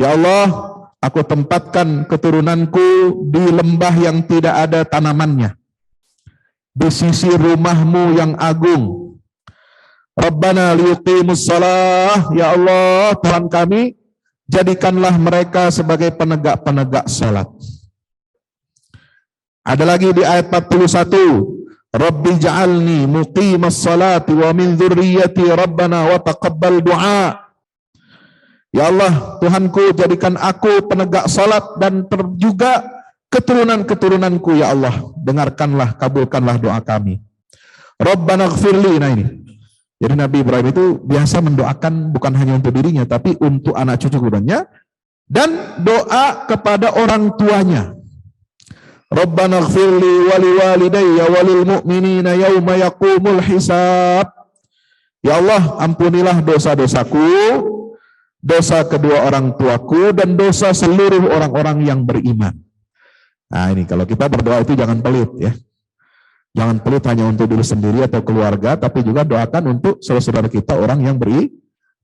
Ya Allah, aku tempatkan keturunanku di lembah yang tidak ada tanamannya, di sisi rumahmu yang agung. Rabbana liyuqimus shalah. Ya Allah, Tuhan kami, jadikanlah mereka sebagai penegak-penegak salat. Ada lagi di ayat 41, Rabbi ja'alni muqimas salati wa min dzurriyyati rabbana wa taqabbal du'a. Ya Allah, Tuhanku, jadikan aku penegak salat dan juga keturunan-keturunanku, ya Allah, dengarkanlah, kabulkanlah doa kami. Rabbana ighfirli. Nah ini. Jadi Nabi Ibrahim itu biasa mendoakan bukan hanya untuk dirinya, tapi untuk anak cucu keturunannya dan doa kepada orang tuanya. Rabbana ighfirli wa liwalidayya wa lil mu'minina yauma yaqumul hisab. Ya Allah, ampunilah dosa-dosaku, dosa kedua orang tuaku, dan dosa seluruh orang-orang yang beriman. Nah ini kalau kita berdoa itu jangan pelit ya. Jangan pelit hanya untuk diri sendiri atau keluarga, tapi juga doakan untuk saudara-saudara kita orang yang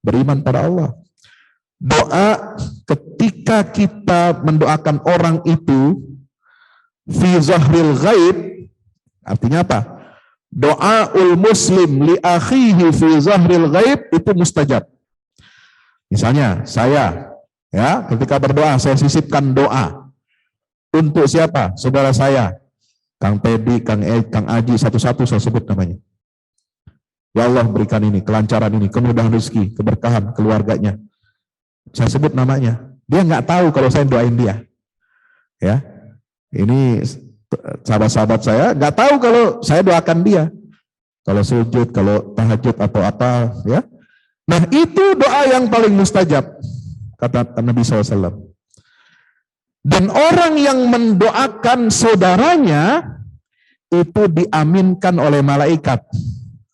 beriman pada Allah. Doa ketika kita mendoakan orang itu fi zahril ghaib, artinya apa? Doaul muslim li akhihi fi zahril ghaib itu mustajab. Misalnya saya ya ketika berdoa saya sisipkan doa untuk siapa? Saudara saya, Kang Pedi, Kang Aji, satu-satu saya sebut namanya. Ya Allah, berikan ini, kelancaran ini, kemudahan rezeki, keberkahan keluarganya. Saya sebut namanya. Dia nggak tahu kalau saya doain dia. Ya. Ini sahabat-sahabat saya nggak tahu kalau saya doakan dia. Kalau sujud, kalau tahajud atau apa, ya. Nah itu doa yang paling mustajab, kata Nabi SAW. Dan orang yang mendoakan saudaranya itu diaminkan oleh malaikat.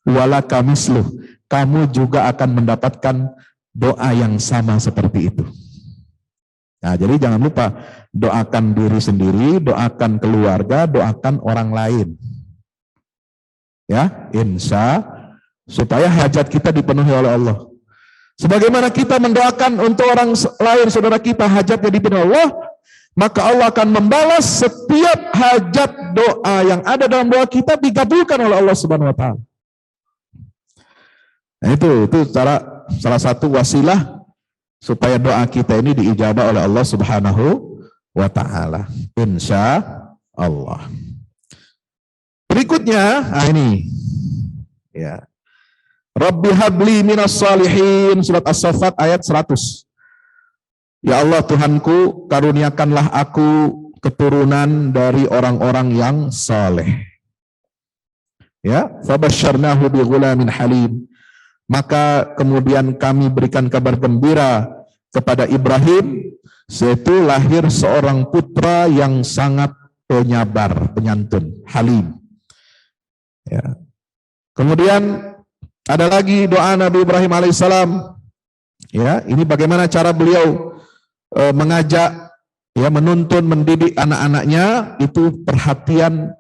Walaka misluh, kamu juga akan mendapatkan doa yang sama seperti itu. Nah, jadi jangan lupa doakan diri sendiri, doakan keluarga, doakan orang lain. Ya, insya supaya hajat kita dipenuhi oleh Allah. Sebagaimana kita mendoakan untuk orang lain, saudara kita hajatnya dipenuhi Allah, maka Allah akan membalas setiap hajat doa yang ada dalam doa kita dikabulkan oleh Allah Subhanahu wa taala. Nah, itu salah satu wasilah supaya doa kita ini diijabah oleh Allah Subhanahu wa ta'ala. Insya Allah. Berikutnya, ini. Ya. Rabbi habli minas salihin, surat As-Saffat ayat 100. Ya Allah Tuhanku, karuniakanlah aku keturunan dari orang-orang yang saleh. Ya, fabasyarnahu bi ghulamin halim. Maka kemudian kami berikan kabar gembira kepada Ibrahim, yaitu lahir seorang putra yang sangat penyabar, penyantun, halim. Ya. Kemudian ada lagi doa Nabi Ibrahim alaihissalam. Ya, ini bagaimana cara beliau mengajak, ya, menuntun, mendidik anak-anaknya. Itu perhatian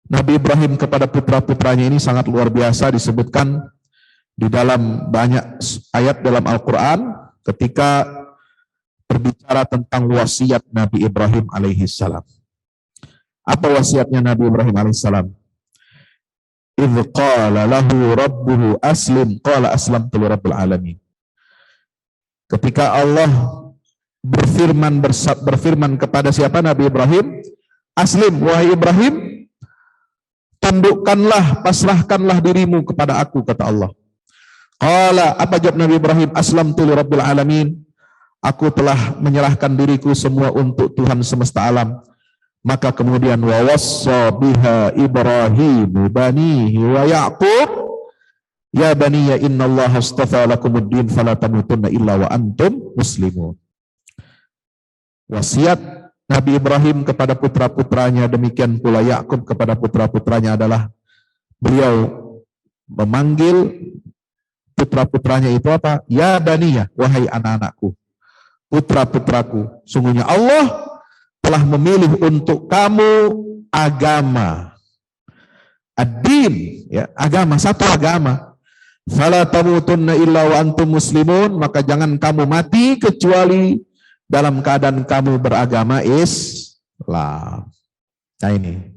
Nabi Ibrahim kepada putra-putranya ini sangat luar biasa, disebutkan di dalam banyak ayat dalam Al-Quran ketika berbicara tentang wasiat Nabi Ibrahim alaihissalam. Apa wasiatnya Nabi Ibrahim alaihissalam? Idh qala lahu rabbuhu aslim, qala aslamtu lirabbil alamin. Ketika Allah berfirman kepada siapa? Nabi Ibrahim, aslim, wahai Ibrahim, tundukkanlah, pasrahkanlah dirimu kepada aku, kata Allah. Qala, apa jawab Nabi Ibrahim? Aslamtu lirabbil alamin. Aku telah menyerahkan diriku semua untuk Tuhan semesta alam. Maka kemudian wa wassa biha Ibrahim banihi wa Ya'qub ya baniya innallaha astafa lakumuddin fala tamutunna illa wa antum muslimun. Wasiat Nabi Ibrahim kepada putra-putranya, demikian pula Yakub kepada putra-putranya adalah beliau memanggil putra-putranya itu apa? Ya baniya, wahai anak-anakku, putra-putraku, sungguhnya Allah telah memilih untuk kamu agama, ad-din, ya, agama, satu agama. Fala tamutunna illa wa antum muslimun, maka jangan kamu mati kecuali dalam keadaan kamu beragama Islam. Nah ini.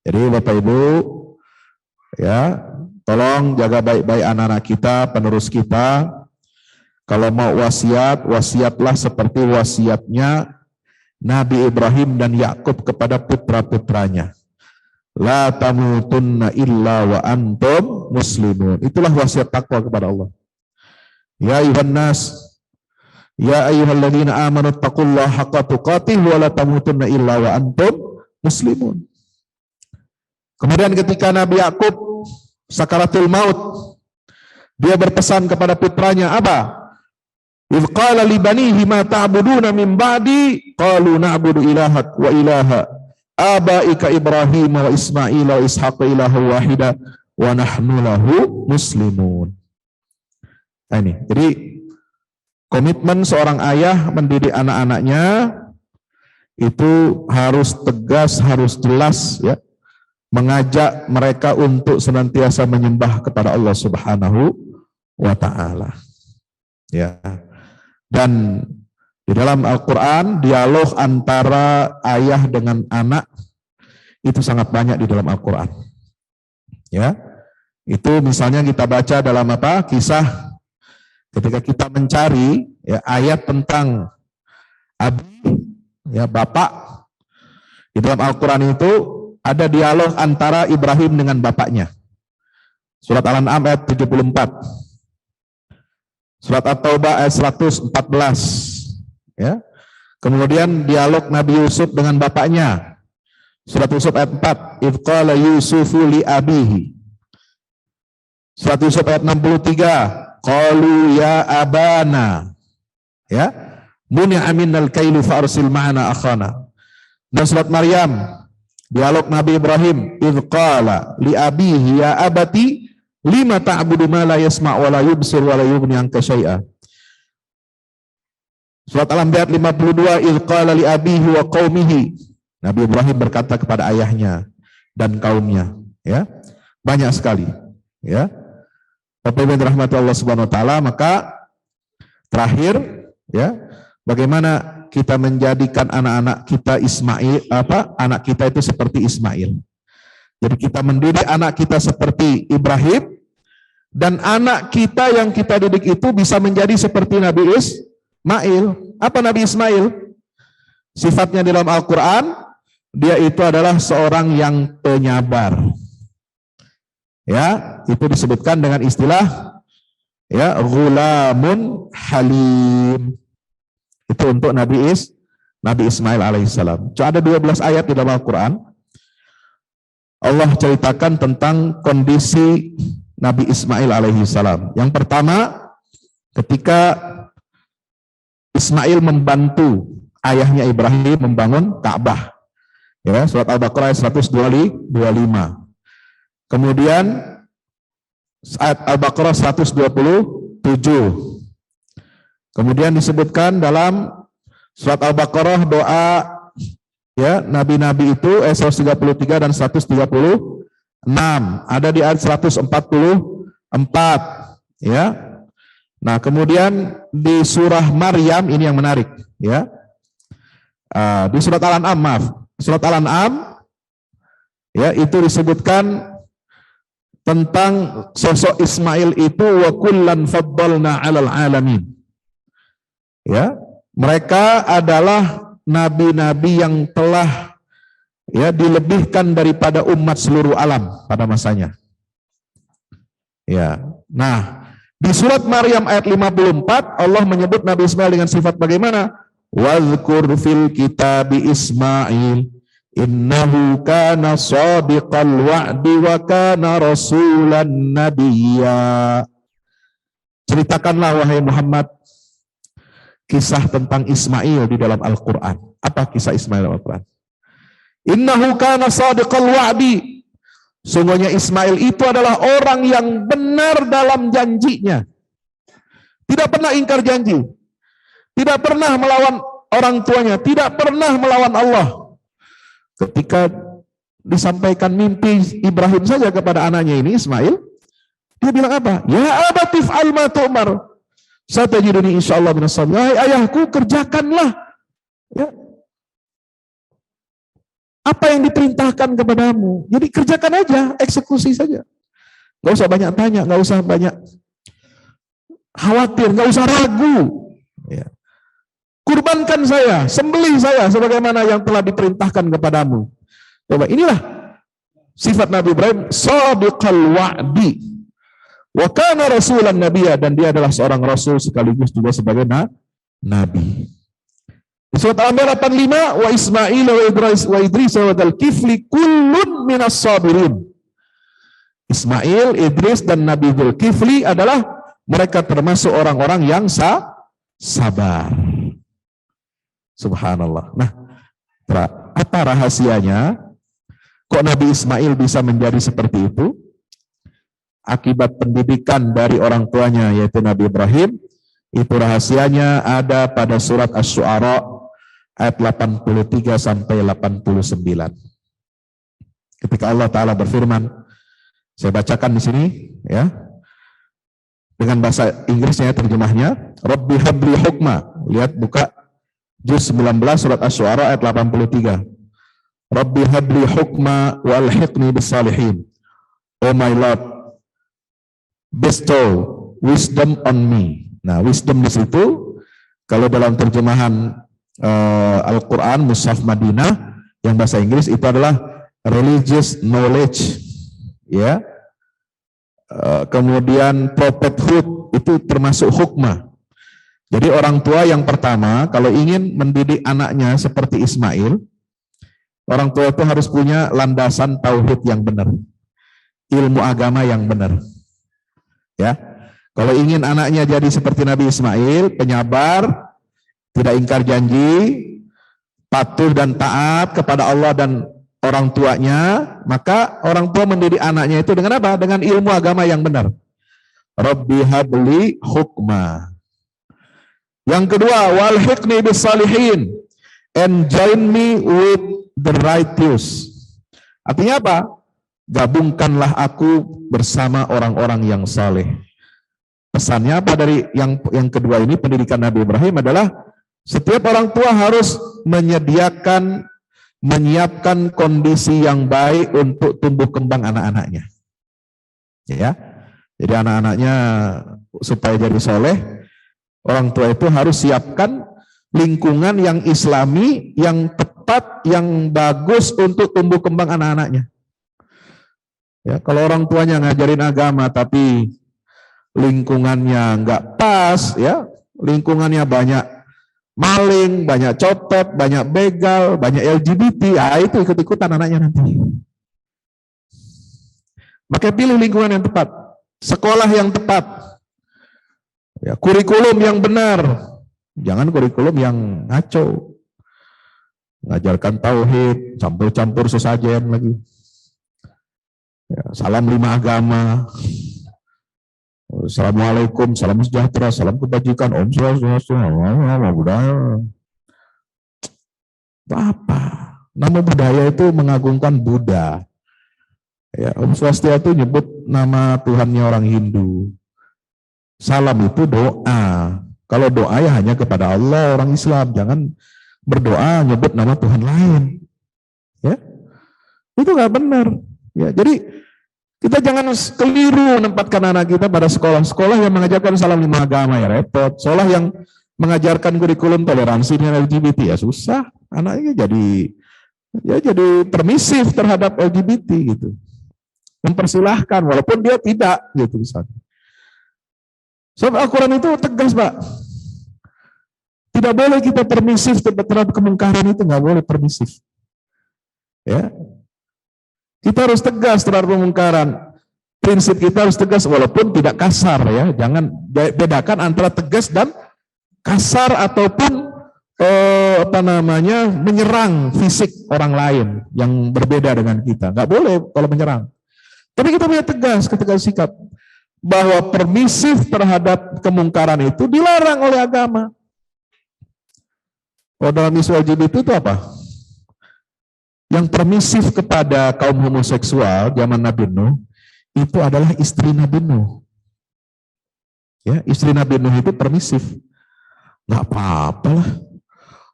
Jadi Bapak Ibu, ya, tolong jaga baik-baik anak-anak kita, penerus kita. Kalau mau wasiat, wasiatlah seperti wasiatnya Nabi Ibrahim dan Yakub kepada putra-putranya. La tamutunna illa wa antum muslimun. Itulah wasiat takwa kepada Allah. Ya ayuhan nas, ya ayyuhalladzina amanu taqullaha haqqa tuqatih wa la tamutunna illa wa antum muslimun. Kemudian ketika Nabi Yakub sakaratul maut, dia berpesan kepada putranya apa? Idz qala li banihi ma ta'buduna min ba'di qalu na'budu ilahak wa ilaha abaika Ibrahim wa Ismail wa Ishaq ilaha wahida wa nahnu lahu muslimun. Nah ini, jadi komitmen seorang ayah mendidik anak-anaknya itu harus tegas, harus jelas, ya, mengajak mereka untuk senantiasa menyembah kepada Allah Subhanahu wa Ta'ala. Ya. Dan di dalam Al-Quran, dialog antara ayah dengan anak itu sangat banyak di dalam Al-Quran. Ya, itu misalnya kita baca dalam apa? Kisah ketika kita mencari, ya, ayat tentang abi, ya, bapak. Di dalam Al-Quran itu ada dialog antara Ibrahim dengan bapaknya. Surat Al-An'am ayat 74. Surat At-Taubah ayat 114. Ya. Kemudian dialog Nabi Yusuf dengan bapaknya. Surat Yusuf ayat 4. Idz qala Yusufu li abihi. Surat Yusuf ayat 63. Qalu ya abana. Ya. Muni'a minnal kailu fa'arsil ma'ana akhana. Dan surat Maryam, dialog Nabi Ibrahim. Idz qala li abihi ya abati lima ta'budu ma la yasma' wa la yubsir wa la yughni anka syai'a. Surat Al-Anbiya 52, idz qala li abihi wa qaumihi. Nabi Ibrahim berkata kepada ayahnya dan kaumnya, ya. Banyak sekali, ya. Bapak Ibu yang dirahmati Allah Subhanahu wa taala, maka terakhir, ya, bagaimana kita menjadikan anak-anak kita anak kita itu seperti Ismail. Jadi kita mendidik anak kita seperti Ibrahim, dan anak kita yang kita didik itu bisa menjadi seperti Nabi Ismail. Apa Nabi Ismail? Sifatnya di dalam Al-Quran, dia itu adalah seorang yang penyabar. Ya, itu disebutkan dengan istilah, ya, ghulamun halim. Itu untuk Nabi Ismail alaihissalam. Ada 12 ayat di dalam Al-Quran. Allah ceritakan tentang kondisi Nabi Ismail alaihissalam. Yang pertama, ketika Ismail membantu ayahnya Ibrahim membangun Ka'bah. Ya, surat Al-Baqarah 125. Kemudian ayat Al-Baqarah 127. Kemudian disebutkan dalam surat Al-Baqarah doa, ya, nabi-nabi itu 133 dan 136. Ada di ayat 144, ya. Nah, kemudian di surah Maryam ini yang menarik, ya. Di surat Al-An'am, surat Al-An'am, ya, itu disebutkan tentang sosok Ismail itu, wa kullan faddalna 'alal 'alamin. Ya, mereka adalah nabi-nabi yang telah, ya, dilebihkan daripada umat seluruh alam pada masanya. Ya. Nah, di surat Maryam ayat 54 Allah menyebut Nabi Ismail dengan sifat bagaimana? Wazkur fil kitabi Ismail innahu kana shadiqal wa'di wa kana rasulan nabiyya. Ceritakanlah wahai Muhammad kisah tentang Ismail di dalam Al-Quran. Apa kisah Ismail dalam Al-Quran? Innahu kana sadiqal wa'di. Sungguhnya Ismail itu adalah orang yang benar dalam janjinya. Tidak pernah ingkar janji. Tidak pernah melawan orang tuanya. Tidak pernah melawan Allah. Ketika disampaikan mimpi Ibrahim saja kepada anaknya ini, Ismail, dia bilang apa? Ya abatif alma tu'mar. Satajiduni insyaallah minas sabirin. Wahai ayahku, kerjakanlah. Ya. Apa yang diperintahkan kepadamu. Jadi kerjakan aja, eksekusi saja. Gak usah banyak tanya, gak usah banyak khawatir, gak usah ragu. Ya. Kurbankan saya, sembelih saya, sebagaimana yang telah diperintahkan kepadamu. Coba, inilah sifat Nabi Ibrahim, sadiqal wa'di. Wa kana rasulan nabiyya, dan dia adalah seorang rasul sekaligus juga sebagai nabi. Di surat Al-Anbiya 85, wa Ismail wa Idris wa Dzulkifli kullun minas sabirin. Ismail, Idris dan Nabi Dzulkifli adalah mereka termasuk orang-orang yang sabar. Subhanallah. Nah, apa rahasianya? Kok Nabi Ismail bisa menjadi seperti itu? Akibat pendidikan dari orang tuanya, yaitu Nabi Ibrahim. Itu rahasianya ada pada surat Asy-Syu'ara ayat 83 sampai 89. Ketika Allah Ta'ala berfirman, saya bacakan di sini ya, dengan bahasa Inggrisnya terjemahnya, Rabbi habli hukma. Lihat, buka juz 19 surat Asy-Syu'ara ayat 83. Rabbi habli hukma wa alhiqni bis salihin. Oh my Lord, bestow wisdom on me. Nah, wisdom di situ kalau dalam terjemahan Al-Quran Mushaf Madinah yang bahasa Inggris itu adalah religious knowledge, ya. Kemudian prophethood itu termasuk hukmah. Jadi orang tua yang pertama kalau ingin mendidik anaknya seperti Ismail, orang tua itu harus punya landasan tauhid yang benar, ilmu agama yang benar. Ya, kalau ingin anaknya jadi seperti Nabi Ismail, penyabar, tidak ingkar janji, patuh dan taat kepada Allah dan orang tuanya, maka orang tua mendidik anaknya itu dengan apa? Dengan ilmu agama yang benar. Rabbi habli hukma. Yang kedua, walhiqni bis salihin, and join me with the righteous. Artinya apa? Gabungkanlah aku bersama orang-orang yang saleh. Pesannya apa dari yang kedua ini, pendidikan Nabi Ibrahim adalah setiap orang tua harus menyiapkan kondisi yang baik untuk tumbuh kembang anak-anaknya. Ya, jadi anak-anaknya supaya jadi soleh, orang tua itu harus siapkan lingkungan yang islami, yang tepat, yang bagus untuk tumbuh kembang anak-anaknya. Ya, kalau orang tuanya ngajarin agama tapi lingkungannya nggak pas, ya, lingkungannya banyak maling, banyak copet, banyak begal, banyak LGBT, ya itu ikut-ikutan anaknya nanti. Maka pilih lingkungan yang tepat, sekolah yang tepat, ya, kurikulum yang benar, jangan kurikulum yang ngaco, mengajarkan tauhid, campur-campur sesajen lagi, ya, salam 5 agama. Assalamualaikum, salam sejahtera, salam kebajikan, Om Swastiastu, nama budaya. Apa? Nama budaya itu mengagungkan Buddha. Ya, Om Swastiastu nyebut nama Tuhannya orang Hindu. Salam itu doa. Kalau doa ya hanya kepada Allah, orang Islam. Jangan berdoa nyebut nama Tuhan lain. Ya, itu nggak benar. Ya, jadi kita jangan keliru menempatkan anak kita pada sekolah-sekolah yang mengajarkan salam 5 agama, ya repot. Sekolah yang mengajarkan kurikulum toleransi dengan LGBT, ya susah. Anaknya jadi permisif terhadap LGBT gitu. Mempersilahkan walaupun dia tidak gitu misalnya. Sebab Al-Quran itu tegas, Pak. Tidak boleh kita permisif terhadap kemungkaran, itu nggak boleh permisif. Ya. Kita harus tegas terhadap kemungkaran. Prinsip kita harus tegas walaupun tidak kasar, ya. Jangan bedakan antara tegas dan kasar ataupun menyerang fisik orang lain yang berbeda dengan kita. Nggak boleh kalau menyerang. Tapi kita punya ketegas sikap bahwa permisif terhadap kemungkaran itu dilarang oleh agama. Kalau dalam isu LGBT itu apa? Yang permisif kepada kaum homoseksual zaman Nabi Nuh itu adalah istri Nabi Nuh. Ya, istri Nabi Nuh itu permisif. Nggak apa-apa lah.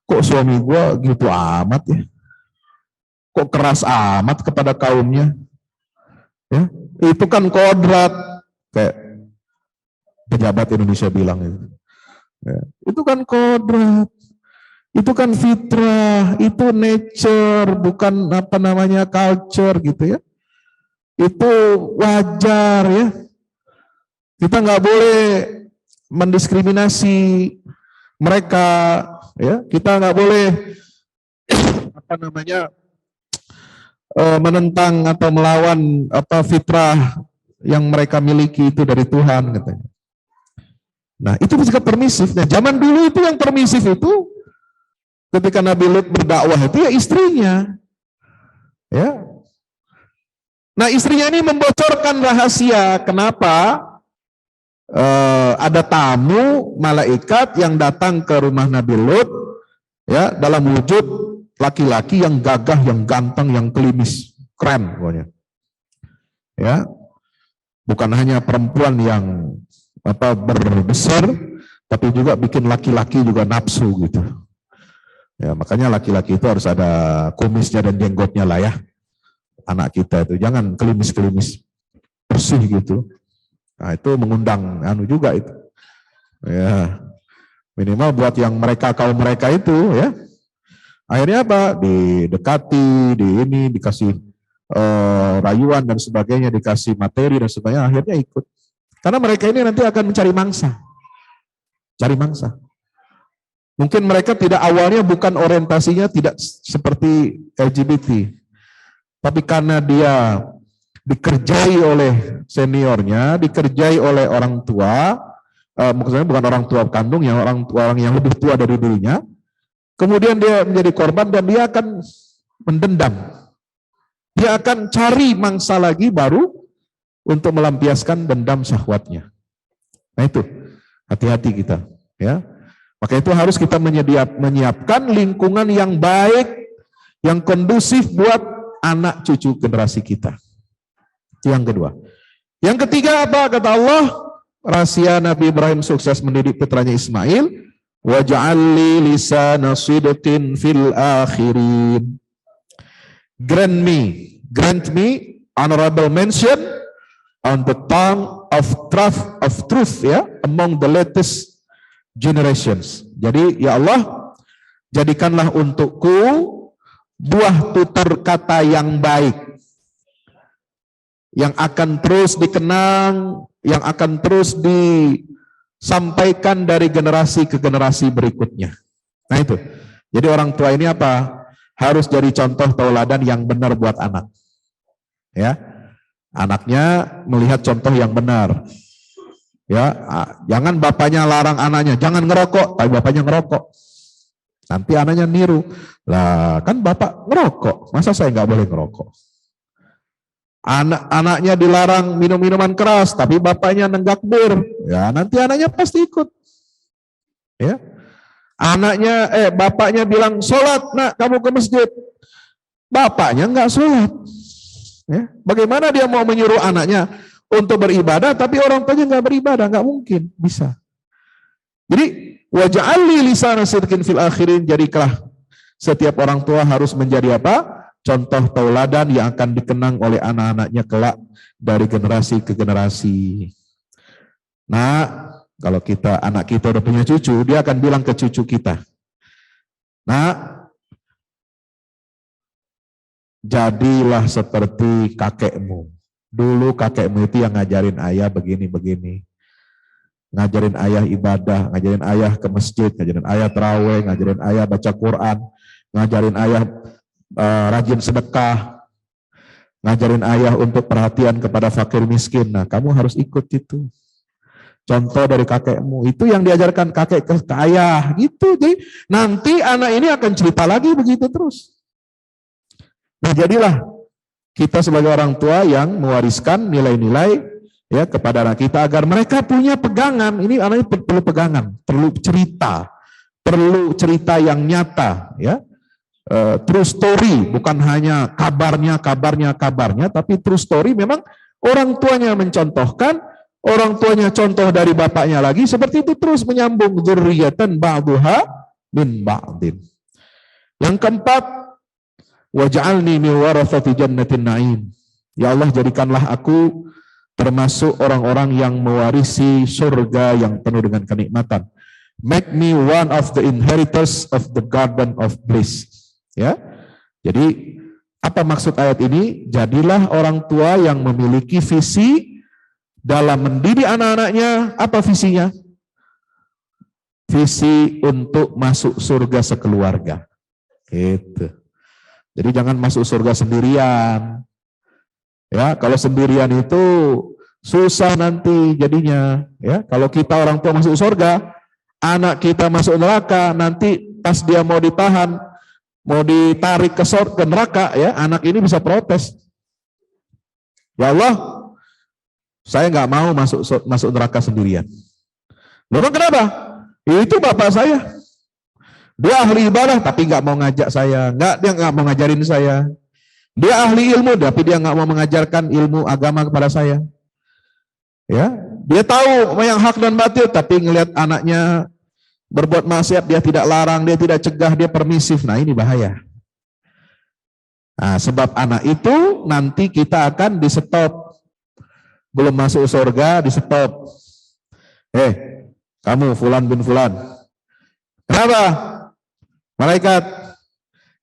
Kok suami gua gitu amat ya? Kok keras amat kepada kaumnya? Ya, itu kan kodrat, kayak pejabat Indonesia bilang itu. Ya, itu kan kodrat, itu kan fitrah, itu nature, bukan culture gitu ya. Itu wajar ya. Kita nggak boleh mendiskriminasi mereka, ya. Kita nggak boleh menentang atau melawan fitrah yang mereka miliki itu dari Tuhan katanya. Nah, itu sikap permisif. Nah, zaman dulu itu yang permisif itu ketika Nabi Lut berdakwah itu ya istrinya. Ya. Nah, istrinya ini membocorkan rahasia kenapa ada tamu malaikat yang datang ke rumah Nabi Lut ya dalam wujud laki-laki yang gagah, yang ganteng, yang klimis, keren pokoknya. Ya. Bukan hanya perempuan yang berbesar, tapi juga bikin laki-laki juga nafsu gitu. Ya, makanya laki-laki itu harus ada kumisnya dan jenggotnya lah ya. Anak kita itu jangan klimis-klimis bersih gitu. Nah, itu mengundang juga itu. Ya. Minimal buat yang kaum mereka itu ya. Akhirnya apa? Didekati, dikasih rayuan dan sebagainya, dikasih materi dan sebagainya, akhirnya ikut. Karena mereka ini nanti akan mencari mangsa. Cari mangsa. Mungkin mereka awalnya bukan orientasinya tidak seperti LGBT. Tapi karena dia dikerjai oleh seniornya, dikerjai oleh orang tua, maksudnya bukan orang tua kandung, orang yang lebih tua dari dirinya, kemudian dia menjadi korban dan dia akan mendendam. Dia akan cari mangsa lagi baru untuk melampiaskan dendam syahwatnya. Nah itu, hati-hati kita. Ya. Maka itu harus kita menyiapkan lingkungan yang baik, yang kondusif buat anak cucu generasi kita. Yang kedua. Yang ketiga apa? Kata Allah, rahasia Nabi Ibrahim sukses mendidik putranya Ismail. Waj'alli lisana sidqin fil akhirin. Grant me honorable mention on the tongue of truth ya, among the latest generations. Jadi ya Allah, jadikanlah untukku buah tutur kata yang baik, yang akan terus dikenang, yang akan terus disampaikan dari generasi ke generasi berikutnya. Nah itu. Jadi orang tua ini apa? Harus jadi contoh tauladan yang benar buat anak. Ya. Anaknya melihat contoh yang benar. Ya, jangan bapaknya larang anaknya, jangan ngerokok, tapi bapaknya ngerokok. Nanti anaknya niru. Lah, kan bapak ngerokok, masa saya nggak boleh ngerokok? Anaknya dilarang minum minuman keras, tapi bapaknya nenggak bir. Ya, nanti anaknya pasti ikut. Ya. Bapaknya bilang, sholat nak, kamu ke masjid. Bapaknya nggak sholat. Ya. Bagaimana dia mau menyuruh anaknya untuk beribadah, tapi orang tuanya nggak beribadah, nggak mungkin bisa. Jadi waj'alli lisana sidqin fil akhirin, jadilah setiap orang tua harus menjadi apa? Contoh tauladan yang akan dikenang oleh anak-anaknya kelak dari generasi ke generasi. Nah, kalau anak kita udah punya cucu, dia akan bilang ke cucu kita, nah, jadilah seperti kakekmu. Dulu kakekmu itu yang ngajarin ayah begini-begini. Ngajarin ayah ibadah, ngajarin ayah ke masjid, ngajarin ayah tarawih, ngajarin ayah baca Quran, ngajarin ayah rajin sedekah, ngajarin ayah untuk perhatian kepada fakir miskin. Nah, kamu harus ikut itu. contoh dari kakekmu. Itu yang diajarkan kakek ke ayah gitu. Jadi nanti anak ini akan cerita lagi begitu terus. Nah, jadilah kita sebagai orang tua yang mewariskan nilai-nilai ya kepada anak kita agar mereka punya pegangan. Ini anaknya perlu pegangan, perlu cerita yang nyata ya. True story, bukan hanya kabarnya, tapi true story memang orang tuanya mencontohkan, orang tuanya contoh dari bapaknya lagi, seperti itu terus menyambung dzurriyyatan ba'duha min ba'din. Yang keempat, waj'alni min warathati jannatin na'im. Ya Allah, jadikanlah aku termasuk orang-orang yang mewarisi surga yang penuh dengan kenikmatan. Make me one of the inheritors of the garden of bliss. Ya, jadi apa maksud ayat ini? Jadilah orang tua yang memiliki visi dalam mendidik anak-anaknya. Apa visinya? Visi untuk masuk surga sekeluarga. Gitu. Jadi jangan masuk surga sendirian. Ya, kalau sendirian itu susah nanti jadinya. Ya, kalau kita orang tua masuk surga, anak kita masuk neraka, nanti pas dia mau ditahan, mau ditarik ke neraka, ya anak ini bisa protes. Ya Allah, saya nggak mau masuk neraka sendirian. Lalu kenapa? Itu bapak saya. Dia ahli ibadah tapi nggak mau ngajak saya, dia nggak mau ngajarin saya. Dia ahli ilmu tapi dia nggak mau mengajarkan ilmu agama kepada saya. Ya, dia tahu yang hak dan batil tapi ngelihat anaknya berbuat maksiat, dia tidak larang, dia tidak cegah, dia permisif. Nah, ini bahaya. Nah, sebab anak itu nanti kita akan di stop. Belum masuk surga, di stop. Kamu Fulan bin Fulan. Kenapa? Malaikat,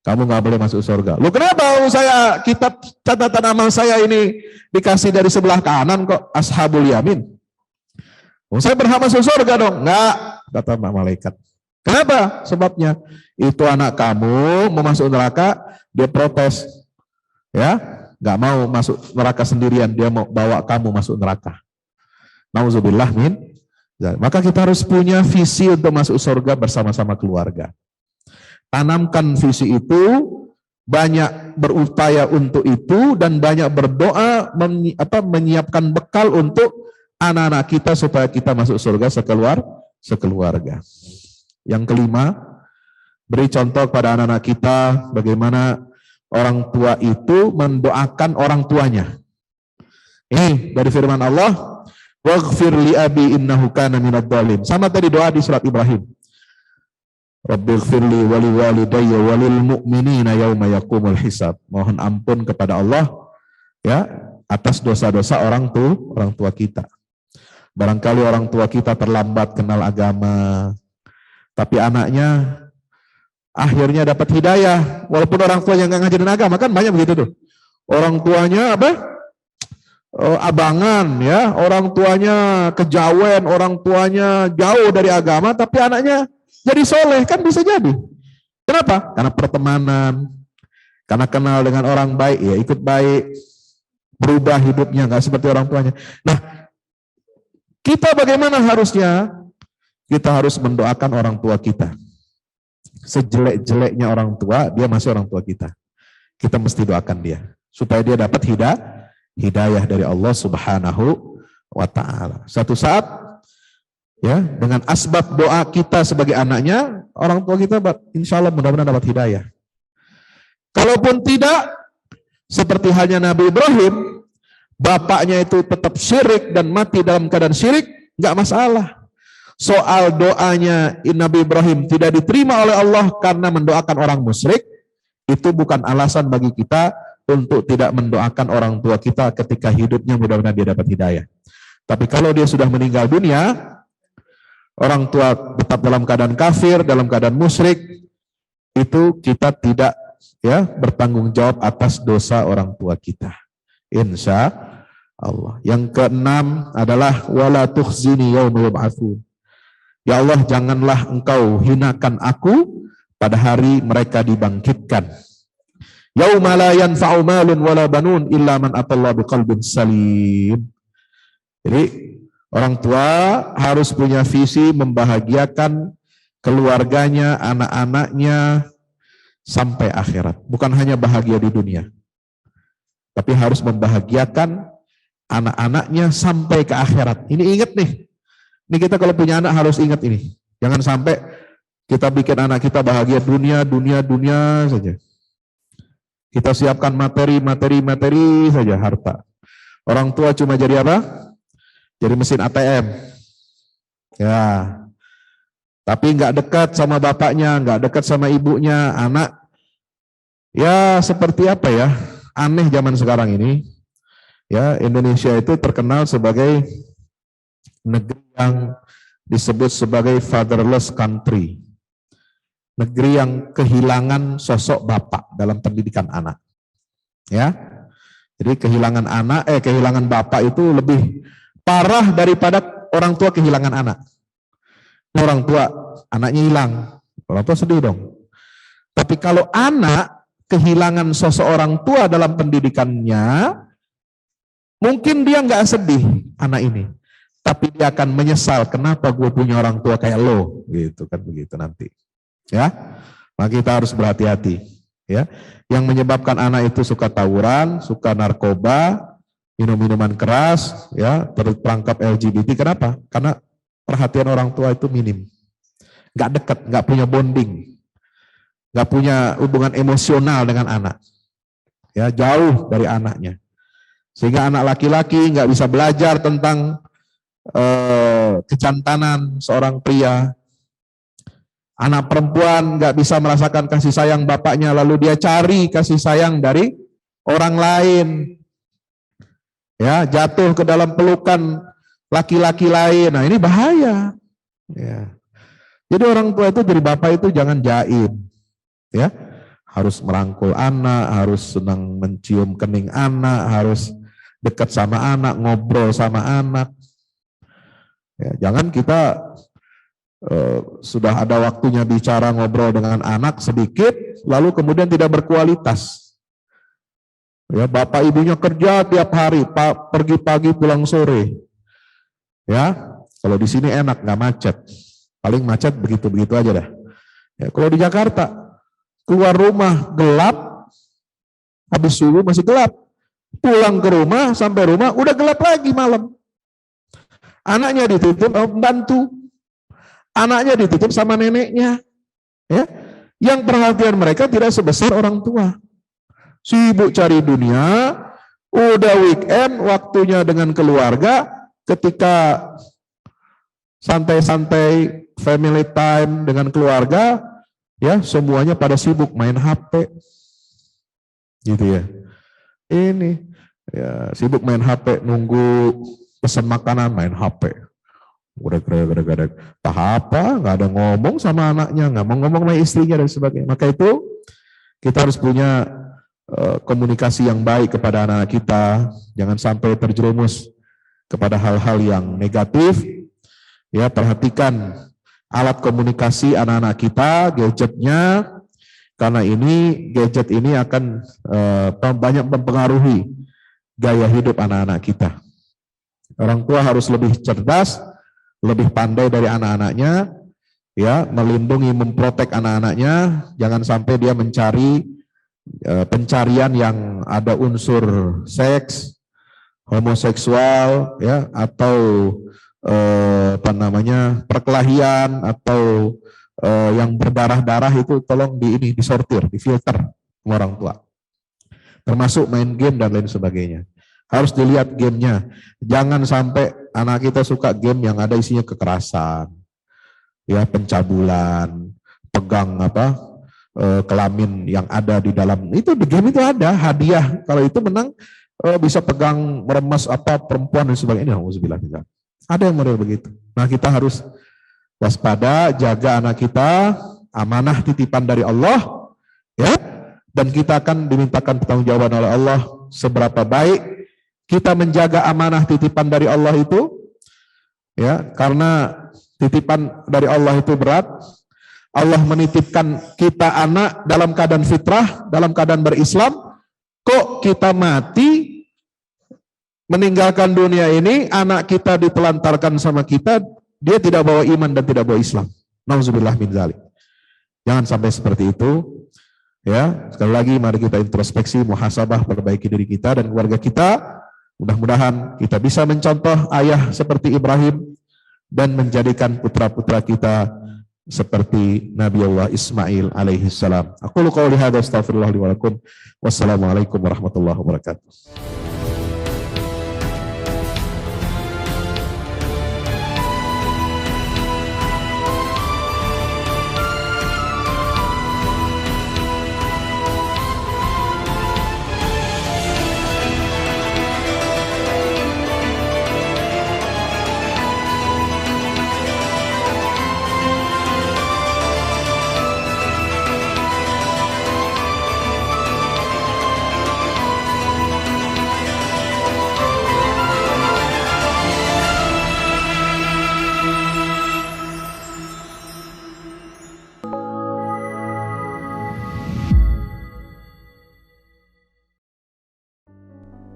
kamu nggak boleh masuk surga. Lu kenapa? Saya kitab catatan amal saya ini dikasih dari sebelah kanan kok, ashabul yamin. Saya berhak masuk surga dong. Enggak, kata malaikat. Kenapa? Sebabnya itu anak kamu mau masuk neraka, dia protes. Ya, enggak mau masuk neraka sendirian, dia mau bawa kamu masuk neraka. Nauzubillah min. Maka kita harus punya visi untuk masuk surga bersama-sama keluarga. Tanamkan visi itu, banyak berupaya untuk itu dan banyak berdoa menyiapkan bekal untuk anak-anak kita supaya kita masuk surga sekeluarga. Yang kelima, beri contoh kepada anak-anak kita bagaimana orang tua itu mendoakan orang tuanya. Ini dari firman Allah, waghfir li abi innahu kana minadh dhalim. Sama tadi doa di surat Ibrahim. Rabbighfirli wa li walidayya wa lil mu'minina yauma yaqumul hisab. Mohon ampun kepada Allah ya atas dosa-dosa orang tua kita. Barangkali orang tua kita terlambat kenal agama, tapi anaknya akhirnya dapat hidayah, walaupun orang tuanya nggak ngajarin agama, kan banyak begitu tuh. Orang tuanya abangan ya, orang tuanya kejawen, orang tuanya jauh dari agama, tapi anaknya jadi soleh, kan bisa jadi. Kenapa? Karena pertemanan, karena kenal dengan orang baik, ya ikut baik, berubah hidupnya, nggak seperti orang tuanya. Nah, kita bagaimana harusnya? Kita harus mendoakan orang tua kita. Sejelek-jeleknya orang tua, dia masih orang tua kita. Kita mesti doakan dia supaya dia dapat hidayah dari Allah Subhanahu wa taala. Suatu saat ya, dengan asbab doa kita sebagai anaknya, orang tua kita insya Allah mudah-mudahan dapat hidayah. Kalaupun tidak, seperti halnya Nabi Ibrahim, bapaknya itu tetap syirik dan mati dalam keadaan syirik, nggak masalah. Soal doanya Nabi Ibrahim tidak diterima oleh Allah karena mendoakan orang musyrik, itu bukan alasan bagi kita untuk tidak mendoakan orang tua kita ketika hidupnya, mudah-mudahan dia dapat hidayah. Tapi kalau dia sudah meninggal dunia, orang tua tetap dalam keadaan kafir, dalam keadaan musyrik, itu kita tidak ya bertanggung jawab atas dosa orang tua kita. Insya Allah. Yang keenam adalah wala tukhzini yauma yub'atsun. Ya Allah, janganlah engkau hinakan aku pada hari mereka dibangkitkan. Yauma la yanfa'u malun wala banun illa man atallaha biqalbin salim. Jadi Orang tua harus punya visi membahagiakan keluarganya, anak-anaknya sampai akhirat. Bukan hanya bahagia di dunia, tapi harus membahagiakan anak-anaknya sampai ke akhirat. Ini ingat nih. Ini kita kalau punya anak harus ingat ini. Jangan sampai kita bikin anak kita bahagia dunia saja. Kita siapkan materi saja, harta. Orang tua cuma jadi apa? Jadi mesin ATM. Ya. Tapi nggak dekat sama bapaknya, nggak dekat sama ibunya, anak. Ya seperti apa ya? Aneh zaman sekarang ini. Ya, Indonesia itu terkenal sebagai negeri yang disebut sebagai fatherless country. Negeri yang kehilangan sosok bapak dalam pendidikan anak. Ya. Jadi kehilangan bapak itu lebih parah daripada orang tua kehilangan anak. Orang tua, anaknya hilang, orang tua sedih dong. Tapi kalau anak kehilangan sosok orang tua dalam pendidikannya, mungkin dia nggak sedih anak ini, tapi dia akan menyesal kenapa gue punya orang tua kayak lo, gitu kan begitu nanti. Ya, maka kita harus berhati-hati. Ya, yang menyebabkan anak itu suka tawuran, suka narkoba, minum-minuman keras, ya, terperangkap LGBT. Kenapa? Karena perhatian orang tua itu minim, nggak dekat, nggak punya bonding, nggak punya hubungan emosional dengan anak, ya, jauh dari anaknya, sehingga anak laki-laki nggak bisa belajar tentang kejantanan seorang pria, anak perempuan nggak bisa merasakan kasih sayang bapaknya, lalu dia cari kasih sayang dari orang lain, ya, jatuh ke dalam pelukan laki-laki lain. Nah, ini bahaya. Ya. Jadi orang tua itu jadi bapak itu jangan jaim, ya, harus merangkul anak, harus senang mencium kening anak, harus dekat sama anak, ngobrol sama anak. Ya, jangan kita sudah ada waktunya bicara ngobrol dengan anak sedikit, lalu kemudian tidak berkualitas. Ya, bapak ibunya kerja tiap hari, pergi pagi pulang sore. Ya, kalau di sini enak, nggak macet. Paling macet begitu-begitu aja dah. Ya, kalau di Jakarta, keluar rumah gelap, habis subuh masih gelap. Pulang ke rumah, sampai rumah udah gelap lagi malam. Anaknya dititip pembantu, anaknya dititip sama neneknya. Ya, yang perhatian mereka tidak sebesar orang tua. Sibuk cari dunia, udah weekend, waktunya dengan keluarga. Ketika santai-santai family time dengan keluarga, ya semuanya pada sibuk main HP, gitu ya. Ini ya sibuk main HP, nunggu pesan makanan main HP. Udah apa, nggak ada ngomong sama anaknya, nggak mau ngomong sama istrinya dan sebagainya. Maka itu kita harus punya komunikasi yang baik kepada anak-anak kita, jangan sampai terjerumus kepada hal-hal yang negatif. Ya, perhatikan alat komunikasi anak-anak kita, gadgetnya, karena ini gadget ini akan banyak mempengaruhi gaya hidup anak-anak kita. Orang tua harus lebih cerdas, lebih pandai dari anak-anaknya, ya, melindungi, memprotek anak-anaknya, jangan sampai dia mencari pencarian yang ada unsur seks, homoseksual, ya, atau perkelahian, atau yang berdarah-darah. Itu tolong disortir, difilter sama orang tua. Termasuk main game dan lain sebagainya. Harus dilihat gamenya. Jangan sampai anak kita suka game yang ada isinya kekerasan, ya, pencabulan, pegang kelamin yang ada di dalam itu. Di game itu ada hadiah, kalau itu menang bisa pegang meremas perempuan dan sebagainya. Ada yang model begitu. Nah, kita harus waspada, jaga anak kita, amanah titipan dari Allah, ya, dan kita akan dimintakan pertanggungjawaban oleh Allah seberapa baik kita menjaga amanah titipan dari Allah itu, ya, karena titipan dari Allah itu berat. Allah menitipkan kita anak dalam keadaan fitrah, dalam keadaan berislam, kok kita mati meninggalkan dunia ini, anak kita ditelantarkan sama kita, dia tidak bawa iman dan tidak bawa Islam. Nauzubillah min dzalik. Jangan sampai seperti itu. Ya, sekali lagi mari kita introspeksi, muhasabah, perbaiki diri kita dan keluarga kita. Mudah-mudahan kita bisa mencontoh ayah seperti Ibrahim dan menjadikan putra-putra kita seperti Nabi Allah Ismail alaihi salam. Aku qouli hadza astaghfirullah li wa lakum. Wassalamualaikum warahmatullahi wabarakatuh.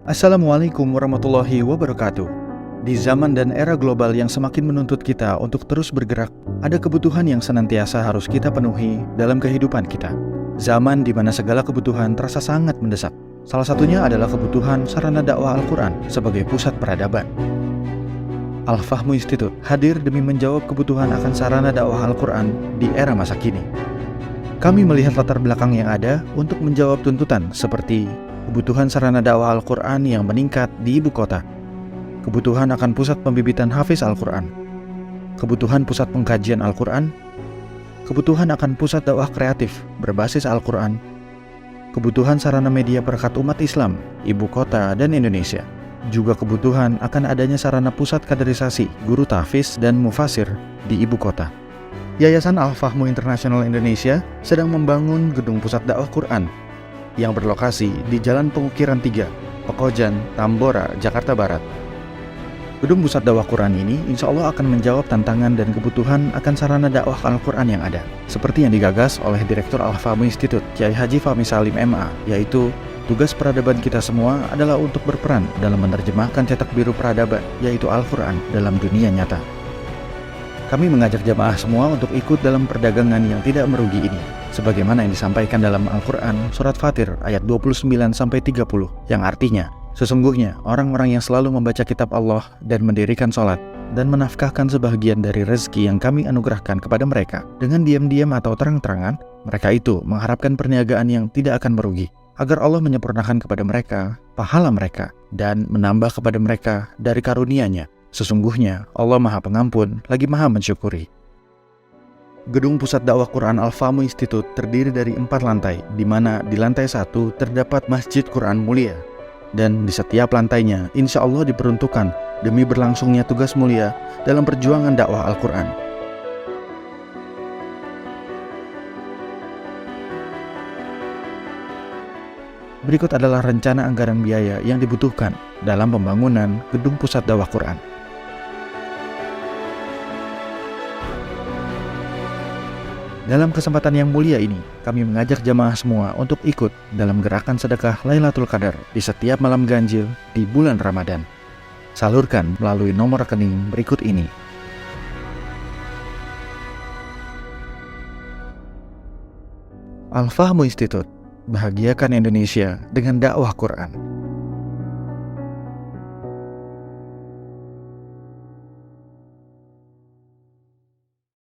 Assalamualaikum warahmatullahi wabarakatuh. Di zaman dan era global yang semakin menuntut kita untuk terus bergerak, ada kebutuhan yang senantiasa harus kita penuhi dalam kehidupan kita. Zaman di mana segala kebutuhan terasa sangat mendesak. Salah satunya adalah kebutuhan sarana dakwah Al-Quran sebagai pusat peradaban. Al-Fahmu Institute hadir demi menjawab kebutuhan akan sarana dakwah Al-Quran di era masa kini. Kami melihat latar belakang yang ada untuk menjawab tuntutan seperti kebutuhan sarana dakwah Al-Quran yang meningkat di ibu kota, kebutuhan akan pusat pembibitan hafiz Al-Quran, kebutuhan pusat pengkajian Al-Quran, kebutuhan akan pusat dakwah kreatif berbasis Al-Quran, kebutuhan sarana media perekat umat Islam, ibu kota dan Indonesia, juga kebutuhan akan adanya sarana pusat kaderisasi guru tahfiz dan mufasir di ibu kota. Yayasan Al-Fahmu International Indonesia sedang membangun gedung pusat dakwah Quran yang berlokasi di Jalan Pengukiran 3, Pekojan, Tambora, Jakarta Barat. Gedung pusat dakwah Quran ini insya Allah akan menjawab tantangan dan kebutuhan akan sarana dakwah Al-Quran yang ada, seperti yang digagas oleh Direktur Al-Fahmu Institute, Kiai Haji Fahmi Salim MA, yaitu tugas peradaban kita semua adalah untuk berperan dalam menerjemahkan cetak biru peradaban, yaitu Al-Quran, dalam dunia nyata. Kami mengajak jamaah semua untuk ikut dalam perdagangan yang tidak merugi ini, sebagaimana yang disampaikan dalam Al-Quran Surat Fatir ayat 29-30, yang artinya, sesungguhnya orang-orang yang selalu membaca kitab Allah dan mendirikan sholat, dan menafkahkan sebahagian dari rezeki yang kami anugerahkan kepada mereka, dengan diam-diam atau terang-terangan, mereka itu mengharapkan perniagaan yang tidak akan merugi, agar Allah menyempurnakan kepada mereka pahala mereka, dan menambah kepada mereka dari karunia-Nya. Sesungguhnya Allah Maha Pengampun lagi Maha Mensyukuri. Gedung Pusat Dakwah Quran Al-Fahmu Institute terdiri dari 4 lantai, di mana di lantai 1 terdapat Masjid Quran Mulia, dan di setiap lantainya insya Allah diperuntukkan demi berlangsungnya tugas mulia dalam perjuangan dakwah Al-Quran. Berikut adalah rencana anggaran biaya yang dibutuhkan dalam pembangunan Gedung Pusat Dakwah Quran. Dalam kesempatan yang mulia ini, kami mengajak jamaah semua untuk ikut dalam gerakan sedekah Lailatul Qadar di setiap malam ganjil di bulan Ramadan. Salurkan melalui nomor rekening berikut ini. Al-Fahmu Institute, bahagiakan Indonesia dengan dakwah Quran.